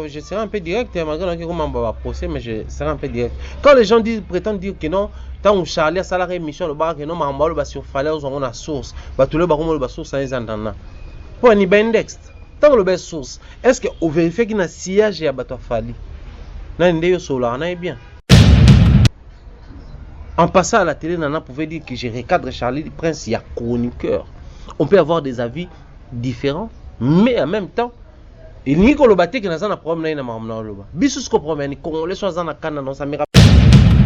je serai un peu direct, malgré que comment on va procès, mais je serai un peu direct. Quand les gens prétendent dire que non, tant on Charlie a salarié émission le bar que non, mais on va sur falaise on a source, bah tout le bar on va source à les entendre. Pour un index, tant le best source, est-ce que on vérifie qu'il y a sillage et abattoir fali? Là, on est sur là, on est bien. En passant à la télé, Nana pouvait dire que je recadre Charlie Prince, il y a chroniqueur. On peut avoir des avis différents, mais en même temps, il n'y a que le bâti qui n'a pas de problème.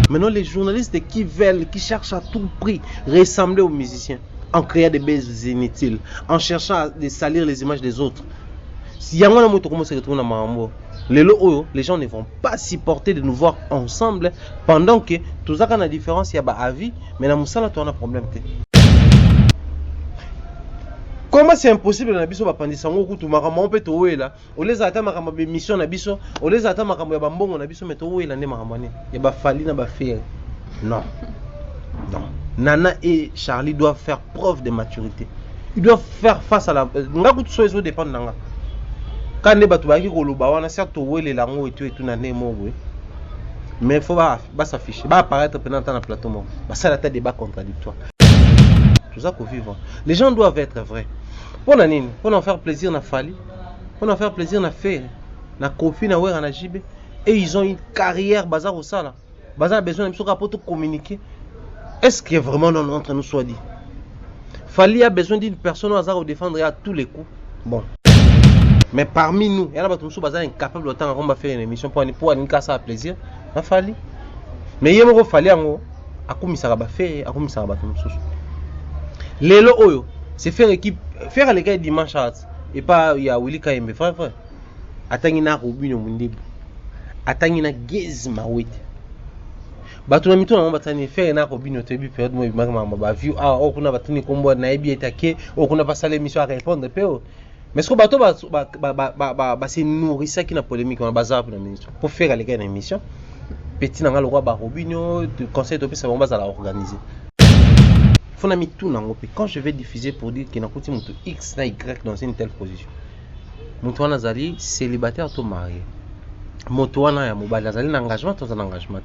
Maintenant, les journalistes qui veulent, qui cherchent à tout prix ressembler aux musiciens, en créant des baises inutiles, en cherchant à salir les images des autres. Si y a un moment où se retrouve dans Marambo, les gens ne vont pas supporter de nous voir ensemble pendant que tout ça, quand la différence, il y a un avis, mais dans Moussala, tu as un problème. Comment c'est impossible na biso bapandi sango kutu makambo mpe to wela oleza ata makambo be mission na biso oleza ata makambo ya bambongo na biso meto wela ne makambo ne ya ba fali na ba faire non Nana et Charlie doivent faire preuve de maturité, ils doivent faire face à la nga kutu so dépend nanga quand ne batu ba ki koloba wana certes to wela lango et tout na ne mo mais faut ba s'afficher ba apparaître pendant dans le plateau mo ba ça la tête débat contradictoire. Tout ça qu'on vivre. Les gens doivent être vrais. Pour en faire plaisir na Fali, pour en faire plaisir na Fer, na Kofi na Wer na Jibé, et ils ont une carrière bazar au sala. Bazar a besoin de pour communiquer. Est-ce que vraiment non entre nous soit dit? Fali a besoin d'une personne au hasard au défendre à tous les coups. Bon. Mais parmi nous, il y a des gens bazar incapable de temps on va faire une émission pour une casse à plaisir. Na Fali. Mais il y a un Fali en a commis ça ba faire, a commis ça ba tout. Lelo oyo, c'est faire équipe, faire les gars dimanche et pas il y a Willy Kaimbe frère. Atangi na Robinho Mundebu. Atangi na Gez Mawete. Batu na mito na batani faire na Robinho tebi période moi ba view kuna batuni kombo na ebi etake kuna pas sale émission à répondre peo. Mais ce que bato ba se nourrir qui na polémique on bazar pour la émission. Pour faire les gars na émission. Petit na le roi ba Robinho, conseil de ça on va la organiser. Quand je vais diffuser pour dire qu'il y a un X na Y dans une telle position, Moutouana Zali célibataire ou marié, Moutouana ya mobile Zali n'engagement ou un engagement.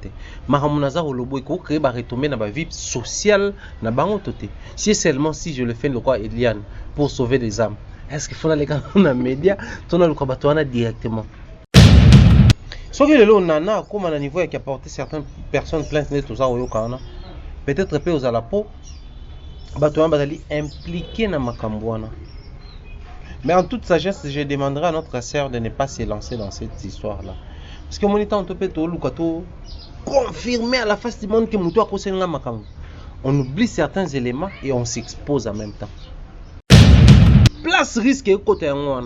Mahamunaza ou lobo iko créer ba retomber na ba vie sociale na bango toté. Si seulement si je le fais le roi Eliane pour sauver des âmes, est-ce qu'il faut aller dans les médias, tourner le combattant directement? Soit que le lot nana comme à niveau qui a porté certaines personnes plaintes de tout ça au Yokana, peut-être peu aux à la peau. Impliqué dans Makambouana. Mais en toute sagesse, je demanderai à notre sœur de ne pas se lancer dans cette histoire-là. Parce que mon état, on peut confirmer à la face du monde que Moutou a causé la Makambo. On oublie certains éléments et on s'expose en même temps. Place risque côté en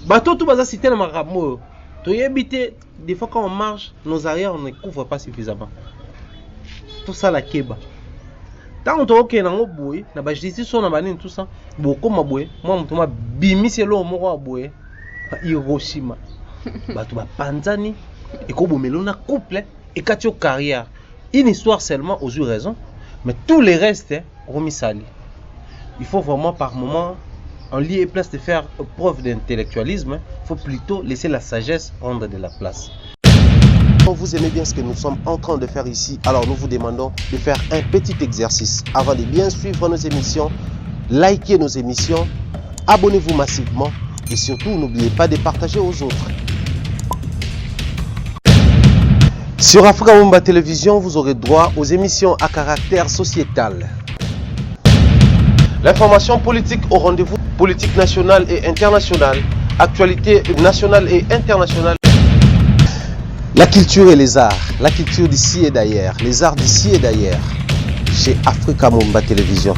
bateau tout basa cité dans Makambo. Tu y habiter des fois quand on marche, nos arrières on ne couvre pas suffisamment. Tout ça la keba. Tant que tu es dans le bois, na ba justice on a banni tout ça. Beaucoup ma bois, moi on m'a bimi c'est l'eau moi bois. Hiroshima. Ba tu ba Panzani et ko bomelona couple et katio carrière. Une histoire seulement aux yeux raison, mais tous les restes remis sali. Il faut vraiment par moment en lieu et place de faire preuve d'intellectualisme, il faut plutôt laisser la sagesse prendre de la place. Vous aimez bien ce que nous sommes en train de faire ici, alors nous vous demandons de faire un petit exercice. Avant de bien suivre nos émissions, likez nos émissions, abonnez-vous massivement et surtout n'oubliez pas de partager aux autres. Sur Africa Mumba Télévision, vous aurez droit aux émissions à caractère sociétal. L'information politique au rendez-vous, politique nationale et internationale, actualité nationale et internationale. La culture et les arts, la culture d'ici et d'ailleurs, les arts d'ici et d'ailleurs, chez Africa Mumba Télévision.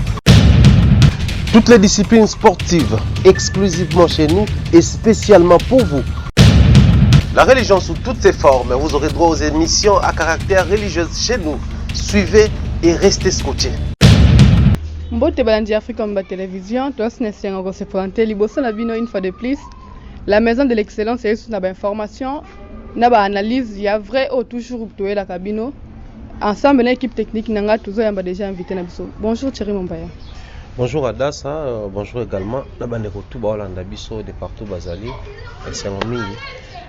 Toutes les disciplines sportives, exclusivement chez nous et spécialement pour vous. La religion sous toutes ses formes, vous aurez droit aux émissions à caractère religieux chez nous. Suivez et restez scotchés. Mbote balandi Africa Mumba Télévision, toi c'est un se présenter liboso na bino une fois de plus. La maison de l'excellence est sur la information. Naba analyse, il y a vrai ou toujours pour la cabine. Ensemble, l'équipe technique n'a toujours déjà invité Nabiso. Bonjour Thierry Mombaya. Bonjour Adassa, bonjour également. Naba Nekotou Baolanda Biso de partout Bazali. Et c'est mon mini.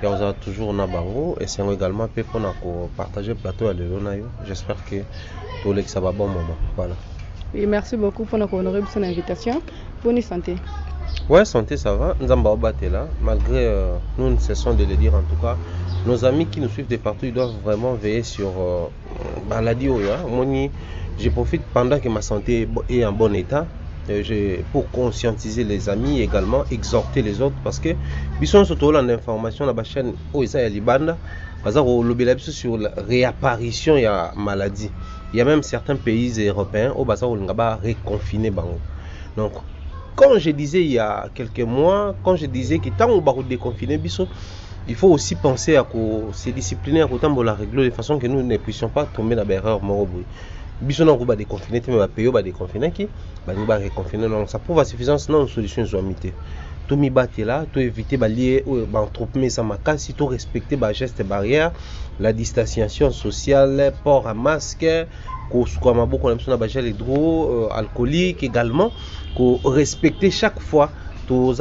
Il y a toujours na bango et c'est également pour partager le plateau à l'Elonayo. J'espère que tout le ça va bon moment. Voilà. Oui, merci beaucoup pour notre honorable son invitation. Bonne santé. Ouais, santé, ça va. Nzamba Obate là. Malgré nous ne cessons de le dire en tout cas, nos amis qui nous suivent de partout, ils doivent vraiment veiller sur maladie. Je profite pendant que ma santé est en bon état. Pour conscientiser les amis également, exhorter les autres parce que bison surtout là l'information dans la chaîne Oisa et Libanda sur la réapparition de la maladie. Il y a même certains pays européens où on va reconfiner. Donc quand je disais il y a quelques mois, quand je disais que tant on va déconfiner bison, il faut aussi penser à se discipliner à autant pour la régler de façon que nous ne puissions pas tomber dans l'erreur morobui. Bisona on va déconfiner mais pays va déconfiner qui va reconfiner non ça prouve à suffisance non solution zoamité tout mi battre là tout éviter lier entretenir ça makasi tout respecter ba gestes barrières la distanciation sociale port à masque ko maboko na biso na ba gel hydroalcoolique également ko respecter chaque fois tout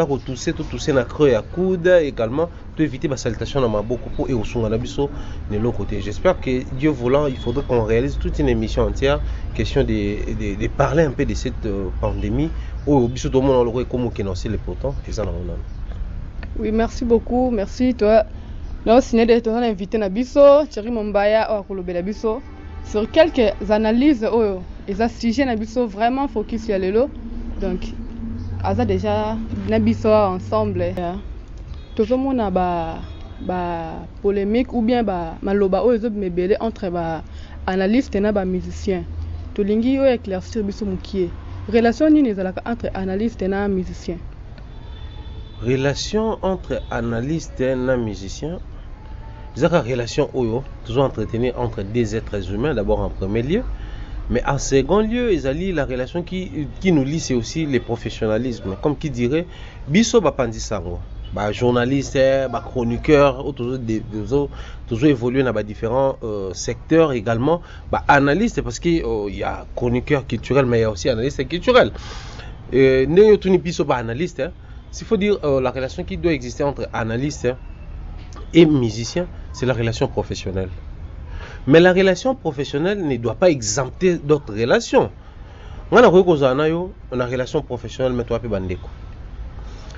tousser na creux à coude également tout éviter la salutation dans ma beaucoup pour et au son de l'autre côté. J'espère que Dieu voulant, il faudrait qu'on réalise toute une émission entière question de parler un peu de cette pandémie au biso tout le monde aurait comme qui annoncer les potents et ça oui, merci beaucoup, merci toi. Là signé de ton invité na biso Thierry Mombaya au kolobela biso sur quelques analyses et ça sujet na biso vraiment focus sur lelo donc aza déjà na biso ensemble tout le monde a ba polémique ou bien ba maloba o ezo mebele entre ba analyste na ba musicien to lingi o éclaircir biso mukie relation nini ezalaka entre analyste na musicien. Relation entre analyste et musicien, c'est une relation toujours entretenue entre deux êtres humains d'abord en premier lieu, mais en second lieu, la relation qui nous lie c'est aussi le professionnalisme, comme qui dirait biso bapandi sango, ba journaliste, ba chroniqueur, toujours évoluer dans différents secteurs également, ba analyste parce qu'il y a chroniqueur culturel mais il y a aussi analyste culturel. Ne tuni biso ba analyste. S'il faut dire la relation qui doit exister entre analyste et musicien, c'est la relation professionnelle. Mais la relation professionnelle ne doit pas exempter d'autres relations. On a une relation professionnelle, mais toi, tu es bandeko.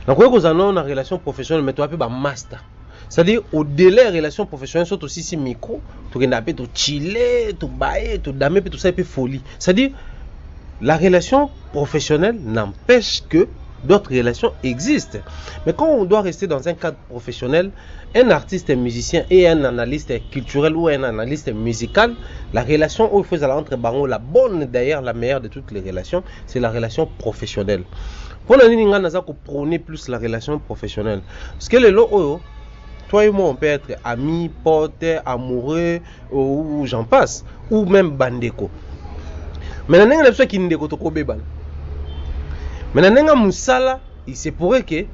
On a une relation professionnelle, mais toi, tu es master. C'est-à-dire, au-delà de la relation professionnelle, surtout aussi si micro, tu es chiller, tu bailler, tu damer, tout ça, et puis folie. C'est-à-dire, la relation professionnelle n'empêche que d'autres relations existent. Mais quand on doit rester dans un cadre professionnel, un artiste musicien et un analyste culturel ou un analyste musical, la relation où il faut entre bango, la bonne d'ailleurs, la meilleure de toutes les relations, c'est la relation professionnelle. Pour nous, on a prôné plus la relation professionnelle. Parce que les lots, toi et moi, on peut être amis, potes, amoureux, ou j'en passe, ou même bandeko. Mais il y a des gens qui ne sont pas. Maintenant, il se pourrait que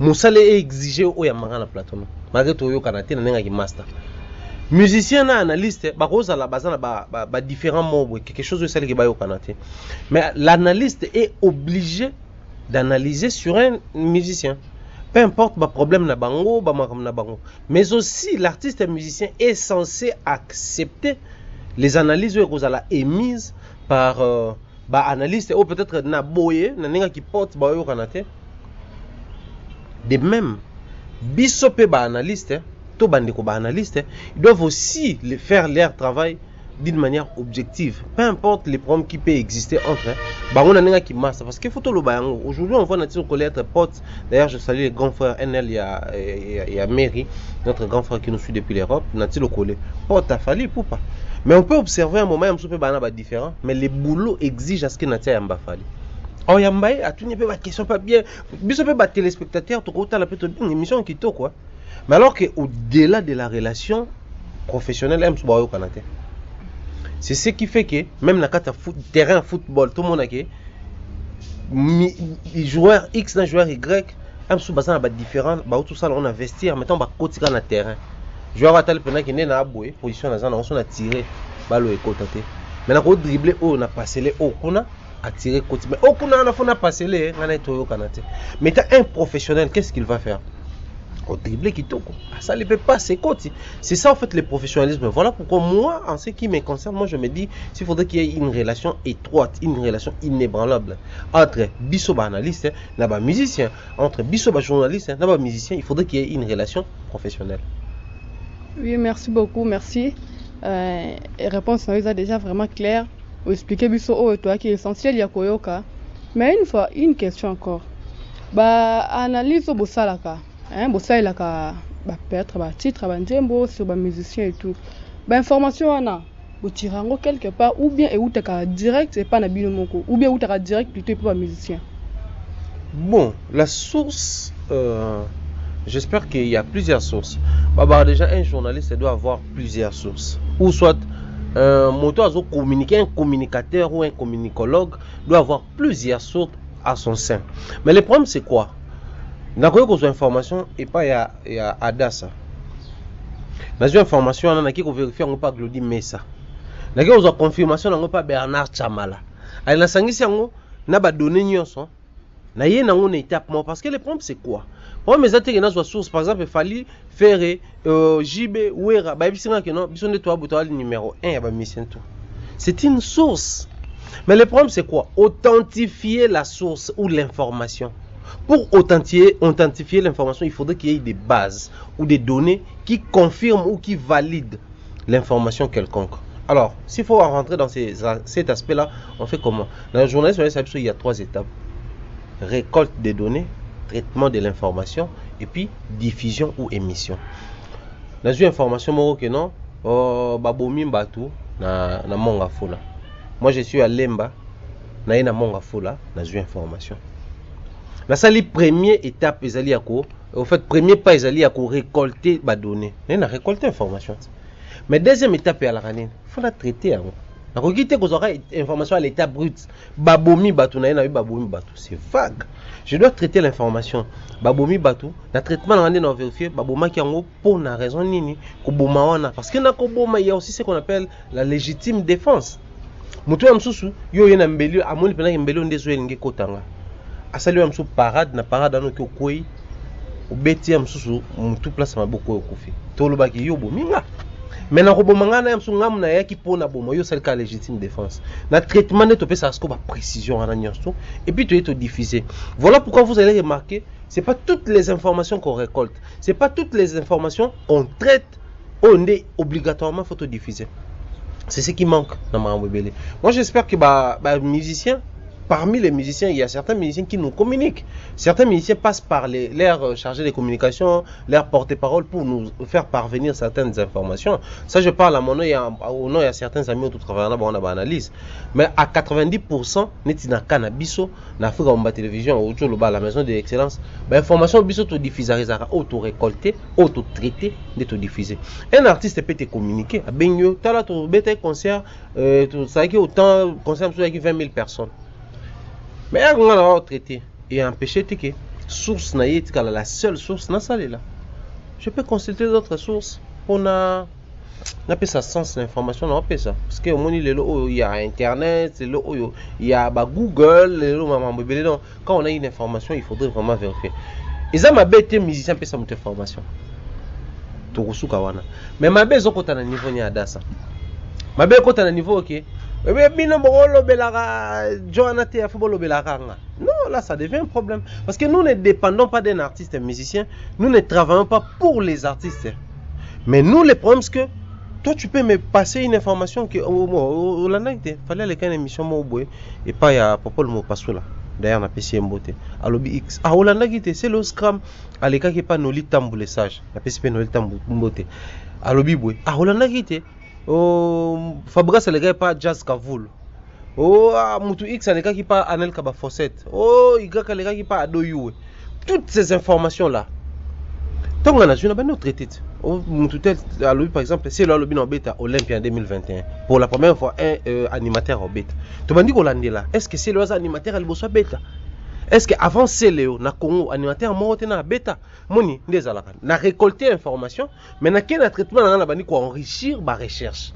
Moussala est exigé au Yamara plateau. Malgré tout, il y a un master. Musicien et analyste, il différents mots, quelque chose de ça qui est au Canada. Mais l'analyste est obligé d'analyser sur un musicien. Peu importe le problème na bango, mais aussi l'artiste et le musicien est censé accepter les analyses que a émises par analyste ou peut-être na boye na ninga qui porte ba yo kanate. De même bisope ba analyste to bandeko ba analyste ils doivent aussi faire leur travail d'une manière objective, peu importe les problèmes qui peuvent exister entre on a ninga qui masse parce qu'il faut tout le bayango. Aujourd'hui on voit notre collègue pote. D'ailleurs je salue les grands frères NL il y a Mary, notre grand frère qui nous suit depuis l'Europe, notre le collègue pote a fallu pour pas. Mais on peut observer un moment un peu différent, mais les boulots exigent à ce que Natia Yamba fasse. Oh Yamba, à tout niveau, question pas bien. Bis peu téléspectateurs, tout côté la petite émission qui to quoi. Mais alors que au-delà de la relation professionnelle, c'est ce qui fait que même dans le terrain football, tout le monde a que joueur X et joueur Y, même si on a différent, tout ça on a investir, maintenant on va côté dans le terrain. Je vais avoir tel pendant qu'il est dans la position on a tiré balle et côté. Maintenant on dribbler on a passé les on a attiré côté mais on a passé les on a été au Canada. Mais un professionnel qu'est-ce qu'il va faire? au dribble kitoko. Ça ne peut pas s'écouter. C'est ça en fait le professionnalisme. Voilà pourquoi moi, en ce qui me concerne, moi je me dis, s'il faudrait qu'il y ait une relation étroite, une relation inébranlable entre biso analyste et musicien, entre biso journaliste et musicien, il faudrait qu'il y ait une relation professionnelle. Oui, merci beaucoup, merci. Réponse est déjà vraiment claire. Vous expliquez biso toi qui est essentiel ya koyoka. Mais une fois, une question encore. Bah analyse au bosalaka. Bossa il a peut-être titre sur les musiciens et tout. Information on tirango quelque part ou bien et où tu direct et pas nabino moko ou bien où tu direct plutôt pour les musiciens. Bon, la source, j'espère qu'il y a plusieurs sources. Déjà un journaliste doit avoir plusieurs sources. Ou soit un communicateur ou un communicologue doit avoir plusieurs sources à son sein. Mais le problème c'est quoi? Nakoyo ko information et pas ya Adassa. Nazo information on a qui ko vérifier on pas Glody Mesa. Nakoyo ko confirmation on pas Bernard Chamala. Ali na sangisi yango na ba donner nyonso. Na ye na ngone étape moi parce que le problème c'est quoi? Moi mes attaques na source par exemple il fallait faire JB Wera ba bisinga que non biso de toi botoal numéro 1 ya ba mission tout. C'est une source. Mais le problème c'est quoi? Authentifier la source ou l'information. Pour authentifier l'information, il faudrait qu'il y ait des bases ou des données qui confirment ou qui valident l'information quelconque. Alors, s'il faut rentrer dans cet aspect-là, on fait comment? Dans le journalisme, il y a 3 étapes. Récolte des données, traitement de l'information, et puis diffusion ou émission. Dans une information, non, babomi mbatu na monga fola. Moi, je suis à Lemba, na monga fola, dans une information. La première étape, au fait, premier pas, ils allaient récolter les données. Ils ont récolté l'information. Mais deuxième étape, il faut la traiter. Il faut quitter l'information à l'état brut. Babomi batu, c'est vague. Je dois traiter l'information. Babomi batu, le traitement, on a vérifié. Baboma qui a pour une raison nini, parce qu'il y a aussi ce qu'on appelle la légitime défense. Mutu amsusu, yo yena mbeli, amoni pena mbeli ndezo yenge kotanga. Asali amsu parade na parade ano ki okoi obeti amsusu mutu place maboko okufi tolo ki yo bominga mena ko bomanga na amsu ngamu na yaki pona bomo yo sali ka légitime défense na traitement ne topé ça sko ba précision ana nyonso et puis tu es diffusé. Voilà pourquoi vous allez remarquer c'est pas toutes les informations qu'on récolte, c'est pas toutes les informations qu'on traite, on est obligatoirement faut diffuser. C'est ce qui manque dans ma mbele. Moi j'espère que musiciens, parmi les musiciens, il y a certains musiciens qui nous communiquent. Certains musiciens passent par leurs chargés de communication, leurs porte-parole pour nous faire parvenir certaines informations. Ça, je parle à mon nom, il y a certains amis qui travaillent dans la analyse. Mais à 90%, nous avons cannabis, nous avons la télévision, la maison de l'excellence. L'information, nous avons diffusé, auto-récolté, auto-traité, auto-diffusé. Un artiste peut te communiquer. Tu as un concert, tu as autant concert avec 20 000 personnes. Mais on a traité et empêché que source naïve, la seule source n'a pas là. Je peux consulter d'autres sources. On a ça sens l'information, on a ça parce que il y a internet, il y a Google, quand on a une information, il faudrait vraiment vérifier. Ils ont ma bête musicien peut ça monter information. Mais ma bête au niveau ni adassa. Ma bête au niveau OK. Non, là ça devient un problème. Parce que nous ne dépendons pas d'un artiste et musicien. Nous ne travaillons pas pour les artistes. Mais nous, le problème, c'est que toi, tu peux me passer une information que il fallait aller à une émission et pas à Popol Mopasoula. D'ailleurs, on a PC Mbote. À l'Obi X. Ah, c'est le Scrum. À l'écart qui n'est pas Noli Tamboulessage. La PC Noli Tamboulessage. À l'Obi Boué. Ah, Fabra c'est le gars pas Jazz Kavoul. Mutu X c'est le gars qui pas Anel Kaba Fossette. Y c'est le gars qui pas Adoyou. Toutes ces informations là. Tant qu'on a joué dans notre traité. Mutu tel à lui par exemple, c'est le bin en bêta Olympia en 2021. Pour la première fois un animateur en bêta. Tu m'as dit qu'on l'a là. Est-ce que c'est le animateur à l'bosso bêta? Est-ce que avant c'est Léo na Congo animateur mort na bêta moni ndezala na récolter information mais na quel traitement na bani ko enrichir ba recherche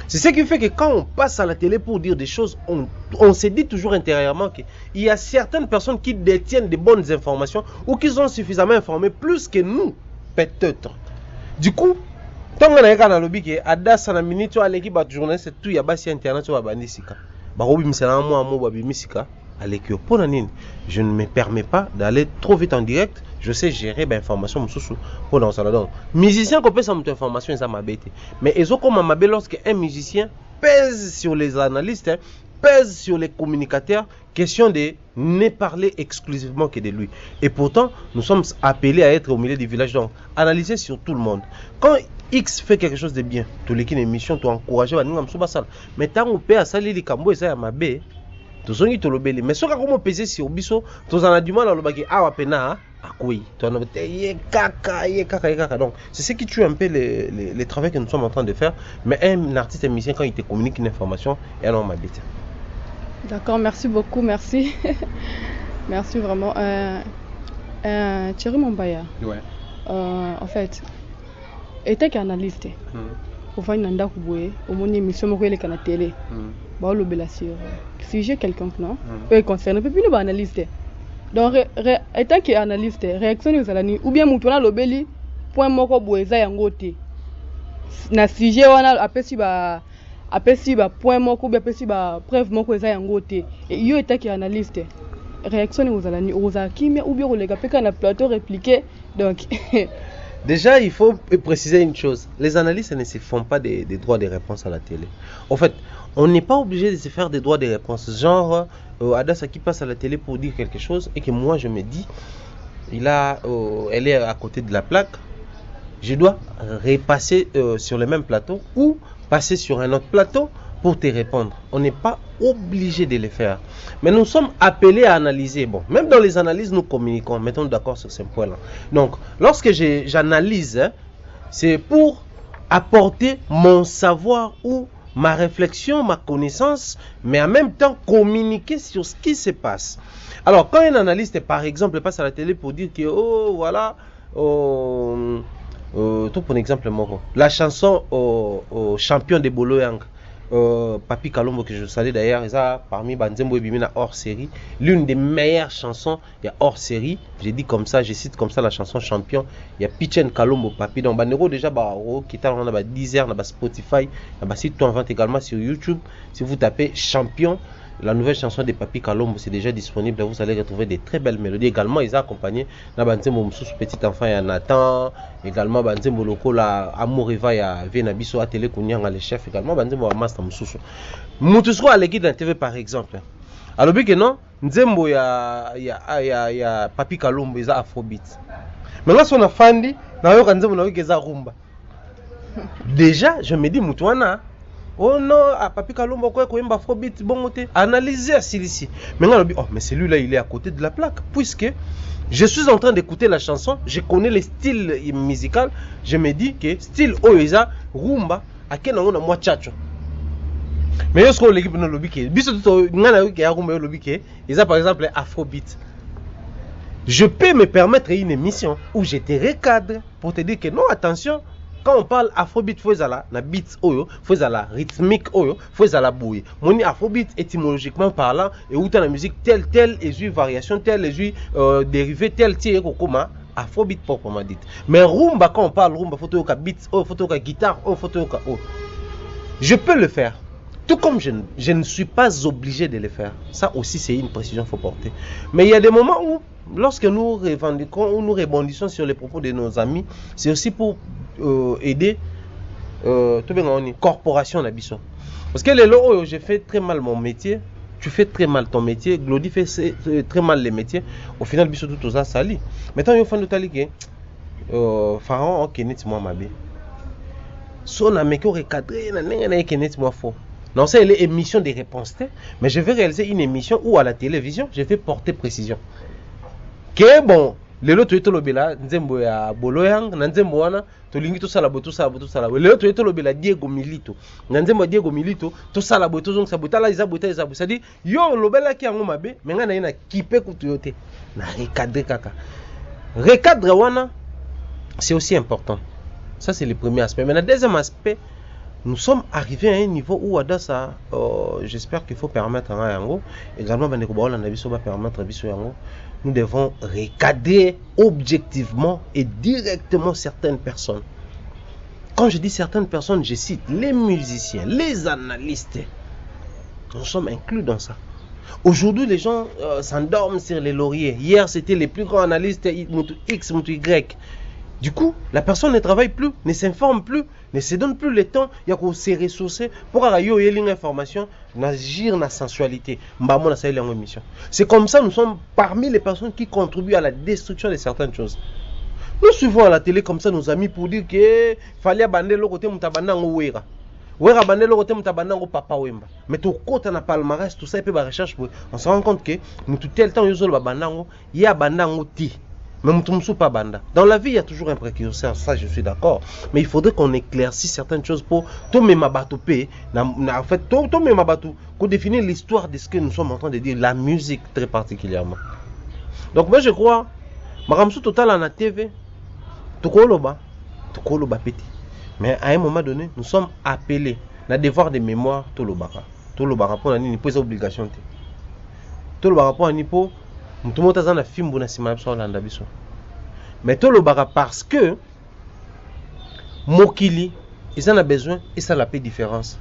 C'est ce qui fait que quand on passe à la télé pour dire des choses, on se dit toujours intérieurement qu'il y a certaines personnes qui détiennent des bonnes informations ou qui sont suffisamment informées plus que nous, peut-être. Du coup, tant qu'on a un lobby qui a das à la minute, à l'équipe de journaliste, tout y a basi internet sur la bandisika. Barobi misala moi babi misika à l'équipe. Pour l'année, je ne me permets pas d'aller trop vite en direct. Je sais gérer l'information pour dans ça. Donc, musicien qui peut savoir information, ça m'a bête. Mais ils ont comme m'a lorsque un musicien pèse sur les analystes, pèse sur les communicateurs, question de ne parler exclusivement que de lui. Et pourtant, nous sommes appelés à être au milieu du village. Donc, analyser sur tout le monde. Quand X fait quelque chose de bien, tous les qui émission, tu encourages, mais tant qu'on peut à salir les cambo et ça m'a bête. Mais ce qu'on peut sur biso, tu as du mal à le baguer à pena. Donc, c'est ce qui tue un peu les travaux que nous sommes en train de faire. Mais un artiste, un musicien, quand il te communique une information, il en m'habite. D'accord, merci beaucoup, merci. Merci vraiment. Thierry Mombaya. Ouais. En fait, étant qu'analyste, au fond, il y a une émission qui est à la télé. Si j'ai quelqu'un non, peut concerner, peut plus nous analyser. Donc, étant qu'analyste, réaction aux alani, ou bien moutouna lobeli, point moko boeza yangote. Na sujet wana apesi ba point moko bien apesi ba preuve moko eza yangote. Et yo étant qu'analyste, réaction aux alani, aux akimia ou bien aux lega peka na plateau répliquer. Donc déjà, il faut préciser une chose. Les analystes ne se font pas des droits de réponse à la télé. En fait, on n'est pas obligé de se faire des droits de réponse. Genre, Adassa qui passe à la télé pour dire quelque chose et que moi je me dis, elle est à côté de la plaque. Je dois repasser sur le même plateau ou passer sur un autre plateau pour te répondre. On n'est pas obligé de le faire. Mais nous sommes appelés à analyser. Bon, même dans les analyses, nous communiquons. Mettons d'accord sur ce point-là. Donc, lorsque j'analyse, c'est pour apporter mon savoir ou ma réflexion, ma connaissance, mais en même temps communiquer sur ce qui se passe. Alors, quand un analyste, par exemple, passe à la télé pour dire que, oh, voilà, tout pour exemple, la chanson champion de Bolo Yang, Papi Kalombo, que je salue d'ailleurs, parmi Banzembo et Bimina hors série, l'une des meilleures chansons, il y a hors série, j'ai dit comme ça, je cite comme ça la chanson champion, il y a Pichen Kalombo Papi, donc Banero déjà, qui est on a Deezer, on a Spotify, on a site en vente également sur YouTube. Si vous tapez champion, la nouvelle chanson de Papi Kalombo, c'est déjà disponible. Là, vous allez retrouver des très belles mélodies. Également, ils ont accompagné Nabanzembo Moussous, petit enfant, il y a Nathan. Également, Banzembo Loko, la Amour Eva, il y a Venabiso, à Télé Kounyang, le chef. Également, Banzembo Master Moussous. Moutousro à l'équipe d'un TV, par exemple. Alors, bien que non, Nzembo, il y a Papi Kalombo, il y a Afrobeat. Mais là, si on a Fandi, il y a Nzembo, il y a Rumba. Déjà, je me dis, Moutouana. Oh non, à Papi Kalombo, quoi, Afrobeat, bon, analysez ici. Maintenant, oh, mais celui-là, il est à côté de la plaque. Puisque je suis en train d'écouter la chanson, je connais le style musical, je me dis que style Oeza, Rumba, à quel moment on a moi tchatcho. Mais est-ce que l'équipe n'a lobby qui biso tout ngana qui a Rumba lobby qui ils par exemple Afrobeat. Je peux me permettre une émission où je te recadre pour te dire que non, attention. Quand on parle Afrobeat, faut la beat oyo, faut la rythmique oyo, faut la bouille. Mon Afrobeat étymologiquement parlant, et où la musique telle et une variation telle et dérivé tel comme Afrobeat proprement dit. Mais rumba, quand on parle rumba, photo ka beat, photo ka guitare, photo ka je peux le faire. Tout comme je ne suis pas obligé de le faire. Ça aussi, c'est une précision qu'il faut porter. Mais il y a des moments où, lorsque nous revendiquons ou nous rebondissons sur les propos de nos amis, c'est aussi pour aider tout bien en corporation d'Abisso. Parce que les lots, j'ai fait très mal mon métier. Tu fais très mal ton métier. Glody fait très mal les métiers. Au final, Bisso tout ça sali. Maintenant, il y a un fan de talique. Pharaon, ok, net-moi ma bé. Son ami qui aurait cadré, net-moi faux. Non, c'est l'émission des réponses. Mais je vais réaliser une émission où à la télévision, je vais porter précision. Que bon, les lots tu es lobela, nzembo ya boloyang, nzembo wana, to lingi to sala boto sala. Les lots tu es lobela Diego Milito, nzembo Diego Milito, to sala boto zong sabota la izabota. C'est-à-dire, yo lobela ki yango mabe, menga na ina kipe kutu yote. Na recadrer kaka. Recadrer wana, c'est aussi important. Ça c'est le premier aspect. Mais le deuxième aspect, nous sommes arrivés à un niveau où Adassa, j'espère qu'il faut permettre à Yango, également permettre à Yango, nous devons recadrer objectivement et directement certaines personnes. Quand je dis certaines personnes, je cite les musiciens, les analystes. Nous sommes inclus dans ça. Aujourd'hui, les gens s'endorment sur les lauriers. Hier, c'était les plus grands analystes X, Y. Du coup, la personne ne travaille plus, ne s'informe plus, ne se donne plus le temps, il y a qu'on se ressourcer pour avoir une information, agir dans la sensualité. C'est comme ça, nous sommes parmi les personnes qui contribuent à la destruction de certaines choses. Nous suivons à la télé comme ça nos amis pour dire que fallait abandonner le côté mutabanango wera. Wera abandonner le côté mutabanango papa wemba. Mais tout côté na palmarès tout ça et puis ba recherche on se rend compte que nous tout tel temps yozolo babanango ya abandango ti. Mais mutumsu pas banda. Dans la vie il y a toujours un précurseur, ça je suis d'accord. Mais il faudrait qu'on éclaircisse certaines choses pour tout même abatopé en fait tout même abatou pour définir l'histoire de ce que nous sommes en train de dire, la musique très particulièrement. Donc moi je crois makamsu total en TV. Tukoloba petit. Mais à un moment donné, nous sommes appelés à devoir de mémoire tout le bara. Tout le bara pour ni pose obligation. Tout le bara pour ni pour tout le monde a un film pour sima sur l'andabiso. Mais tout le bara parce que mokili, ils en a besoin et ça la paix différence.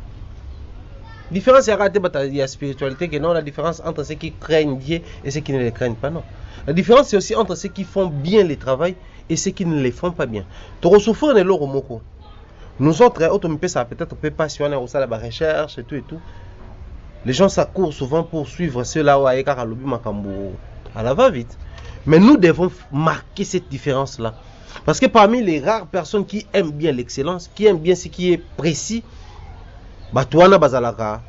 Différence il y a spiritualité que non, la différence entre ceux qui craignent Dieu et ceux qui ne le craignent pas non. La différence c'est aussi entre ceux qui font bien le travail et ceux qui ne les font pas bien. Nous autres, ça peut-être peut pas si on est au la recherche et tout. Les gens s'accourent souvent pour suivre ceux-là à la va-vite. Mais nous devons marquer cette différence-là. Parce que parmi les rares personnes qui aiment bien l'excellence, qui aiment bien ce qui est précis, Batouana Bazalaka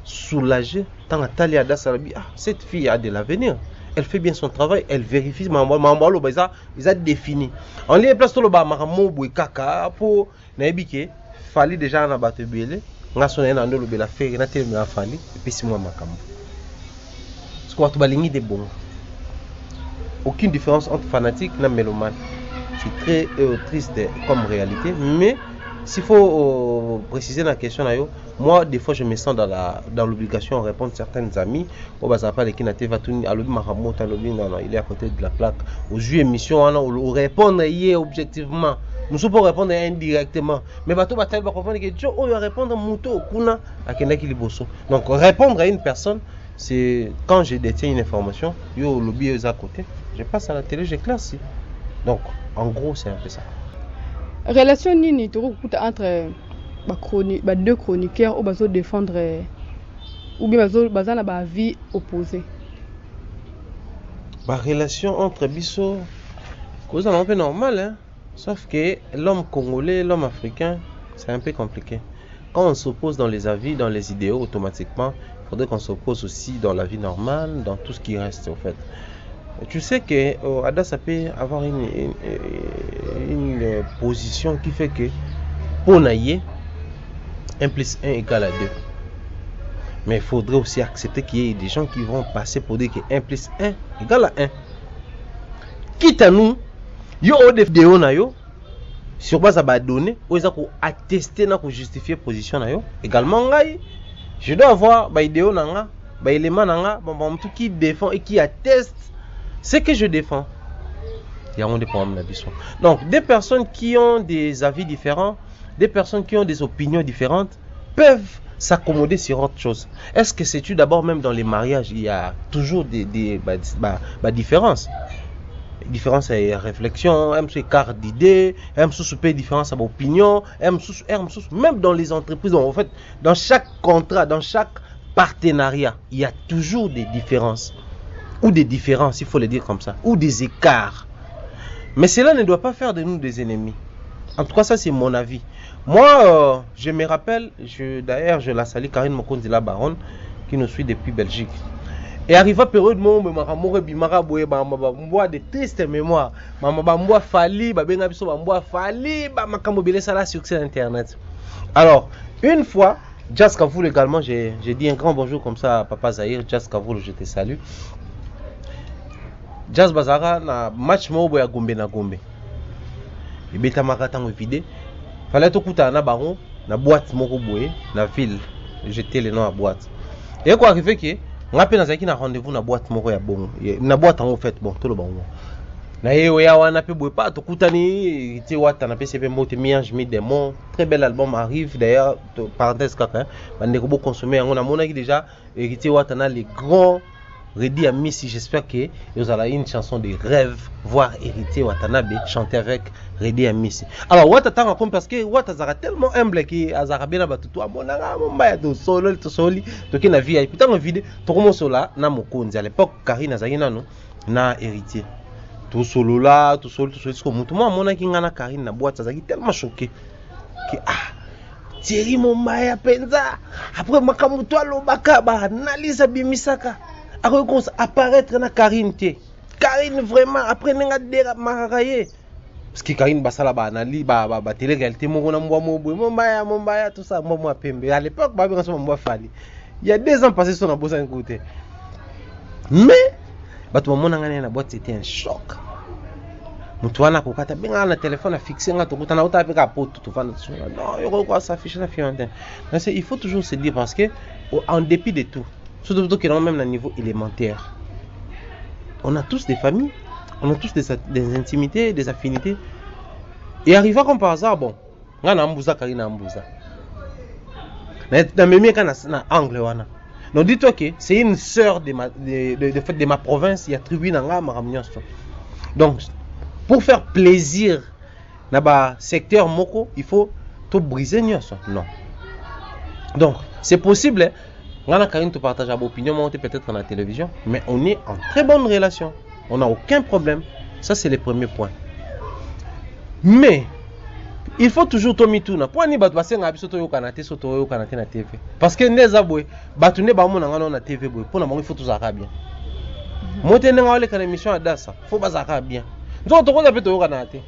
soulagé, tant à Taliada Salabi, cette fille a de l'avenir. Elle fait bien son travail, elle vérifie, ils ont défini. On lui place tout le bas, kaka pour Naibike, fallait déjà en abattre belé, n'a sonné dans le bel affaire, n'a tellement fallu, et puis c'est moi ma cambo. Ce qu'on a de bon. Aucune différence entre fanatique et mélomane. C'est très triste comme réalité, mais s'il faut préciser la question, moi, des fois, je me sens dans l'obligation de répondre à certains amis. Il est à côté de la plaque. Aux émissions, on répondre objectivement. Nous ne pouvons pas répondre indirectement. Mais bateau va comprendre que Dieu va répondre à Mouto, Kuna, à Kenaki Liboso. Donc, répondre à une personne, c'est quand je détiens une information, yo lobby est à côté, je passe à la télé, j'éclaircis. Donc, en gros, c'est un peu ça. Relation nini entre deux chroniqueurs ou bazo défendre ou bien bazo na ba vie opposée. La relation entre biso cause un peu normal hein. Sauf que l'homme congolais, l'homme africain, c'est un peu compliqué. Quand on s'oppose dans les avis, dans les idéaux, automatiquement, il faudrait qu'on s'oppose aussi dans la vie normale, dans tout ce qui reste au fait. Tu sais que Adassa peut avoir une position qui fait que pour naïe 1 + 1 = 2. Mais il faudrait aussi accepter qu'il y ait des gens qui vont passer pour dire que 1 + 1 = 1. Quitte à nous, yo des vidéos na yo sur base à donner, ou ils ont attester na ko justifier position na yo. Également ngai, je dois avoir ba vidéo na nga, ba élément na nga, bon tout qui défend et qui atteste ce que je défends. Il y a des problèmes là-dessus. Donc, des personnes qui ont des avis différents, des personnes qui ont des opinions différentes, peuvent s'accommoder sur autre chose. Est-ce que c'est-tu d'abord même dans les mariages, il y a toujours des différences. Différence à réflexion, écart d'idées, différence à opinion, même dans les entreprises, en fait, dans chaque contrat, dans chaque partenariat, il y a toujours des différences. Ou des différences, il faut le dire comme ça, ou des écarts. Mais cela ne doit pas faire de nous des ennemis. En tout cas, ça c'est mon avis. Moi, je me rappelle, d'ailleurs je la salue, Karine Mokondila Baron, qui nous suit depuis Belgique. Et arrive à période où je me de tristes mémoires. Je me fali, sur Internet. Alors, une fois, Jazz Kavoul également, j'ai dit un grand bonjour comme ça à Papa Zahir. Jazz Kavoul, je te salue. Jazz Bazara na match mobo ya Gombe na Gombe. Ibeta makata ngo vide. Fallait to kuta na bango na boîte moko boye na ville jeter le nom à boîte et quoi arrivé que nga pe nazaki na rendez-vous na boîte moko ya bongo na boîte en fait bon tout le bon na yeyo ya wana pe boye pas tokutani ti wata na PCP mbote Miange mi démon très bel album arrive d'ailleurs parenthèse kaka bande ko bo consommer yango na monaki déjà ti wata na les grands Redi à Missy, j'espère que vous allez une chanson de rêve, voir hériter Watanabe chanter avec Redi à Missy. Alors, Watata comme parce que Watazara tellement humble qui Azara bien battu toi, mon maya to solo, to soli, to qui na vie, et putain, vide, to comment cela, na mokonzi à l'époque, Karina Zagina no, na héritier. Tout solo là, tout solo, comme tout moi, mon aki ngana Karine na boîte, Zagi tellement choqué que Thierry mon maya penza, après makamuto alobaka, ba analyse bimisaka. Apparaître na Karine te Karine vraiment après nenga dera marakaye parce que Karine basala ba anali ba télé réalité mo na mwa mo mbaya tout ça moi pembe à l'époque ba bien so mwa fali il y a 2 ans passé sur na bossa côté mais bato mona ngana na boîte c'était un choc mutu wana kokata benga na téléphone a fixé nga to kutana uta peka poto to vanda non yoko kwa s'afficher na fiante mais il faut toujours se dire parce que en dépit de tout surtout que même à niveau élémentaire. On a tous des familles, on a tous des intimités, des affinités. Et arrivé comme par hasard, bon, on a Ambouza, Karina Ambouza. Dans mes na angle wana. Donc dis-toi que c'est une sœur de ma province, il y a tribu nanga maramniasto. Donc pour faire plaisir dans le secteur moko, il faut tout briser nyoso. Non. Donc c'est possible. Hein? On a Karine te partage à opinion, peut-être dans la télévision, mais on est en très bonne relation. On n'a aucun problème. Ça, c'est le premier point. Mais, il faut toujours tomber tout. Pourquoi ni batouase nga biso to yo kanate so to yo kanate na TV? Parce que neza boy, batune ba mo na na TV boy. Pour na bango il faut tout ça bien. Moi te nga wale kana émission à dasa, faut ba ça bien. Nzo to ko za pe to yo kanate.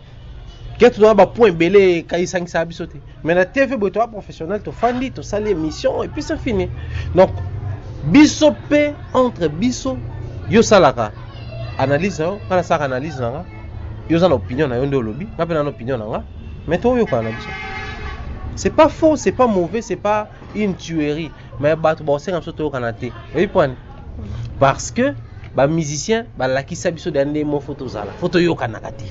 Que tu dois avoir point belé kai sang sa bisoté mais la TV boy toi professionnel to fandi to sali émission et puis c'est fini donc bisopé entre biso yo salaka analyse kana sa analyse nga yo za opinion na yo ndo lobby na pe na opinion nga mais to yo kana biso c'est pas faux c'est pas mauvais c'est pas une tuerie mais ba to ba senga to yo kana te oui point parce que ba musicien ba la ki sa biso de ande mo photo zala photo yo kana kati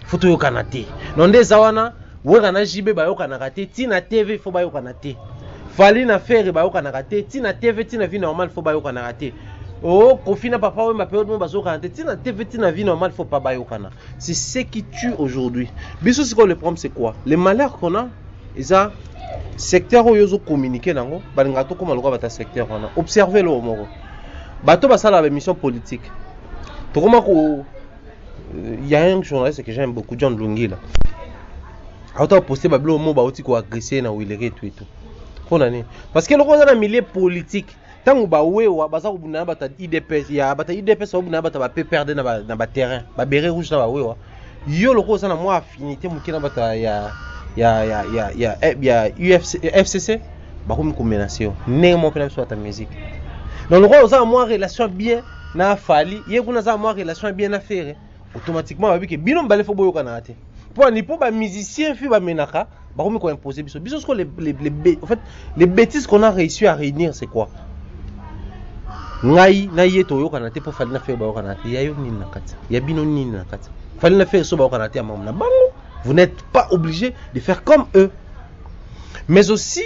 photo yo kanate non des awana wera na jibe ba yo kanate ti na TV fo ba yo kanate fali na faire ba yo kanate ti na TV ti na vie normale fo ba yo kanate oh kofina papa we ma période mo ba zo kanate ti na TV ti na vie normale fo pas ba yo kana c'est ce qui tue aujourd'hui biso c'est quoi le problème c'est quoi le malheur qu'on a isa secteur où yo zo communiquer nango balinga to koma lokwa bata secteur wana observer le moko bato basala ba mission politique to koma ko il y a un journaliste que j'aime beaucoup, John Lungi là. Autant poster bablo mo ba oti ko agresser na wilere tout et tout. Parce que le roi dans le milieu politique, tant ba wewa baza ko buna bata IDPS ya bata IDPS so buna bata ba pe perdre na ba terrain, ba beret rouge na ba wewa. Yo le roi na moi affinité mukina bata ya UFC FCC ba ko me menacer. Ne mo pena so ta musique. Donc le roi a moi relation bien na fali, ye kuna za moi relation bien à faire. Automatiquement avec que bino mbale fo boyo kanate pour ni pour ba musicien fi ba menaka ba ko me ko imposer biso ce en fait les bêtises qu'on a réussi à réunir c'est quoi ngai na yeto yo kanate pour fali na faire ba yo kanate ya yo nini nakati ya bino nini nakati fali na faire so ba yo kanate amam na bango vous n'êtes pas obligé de faire comme eux mais aussi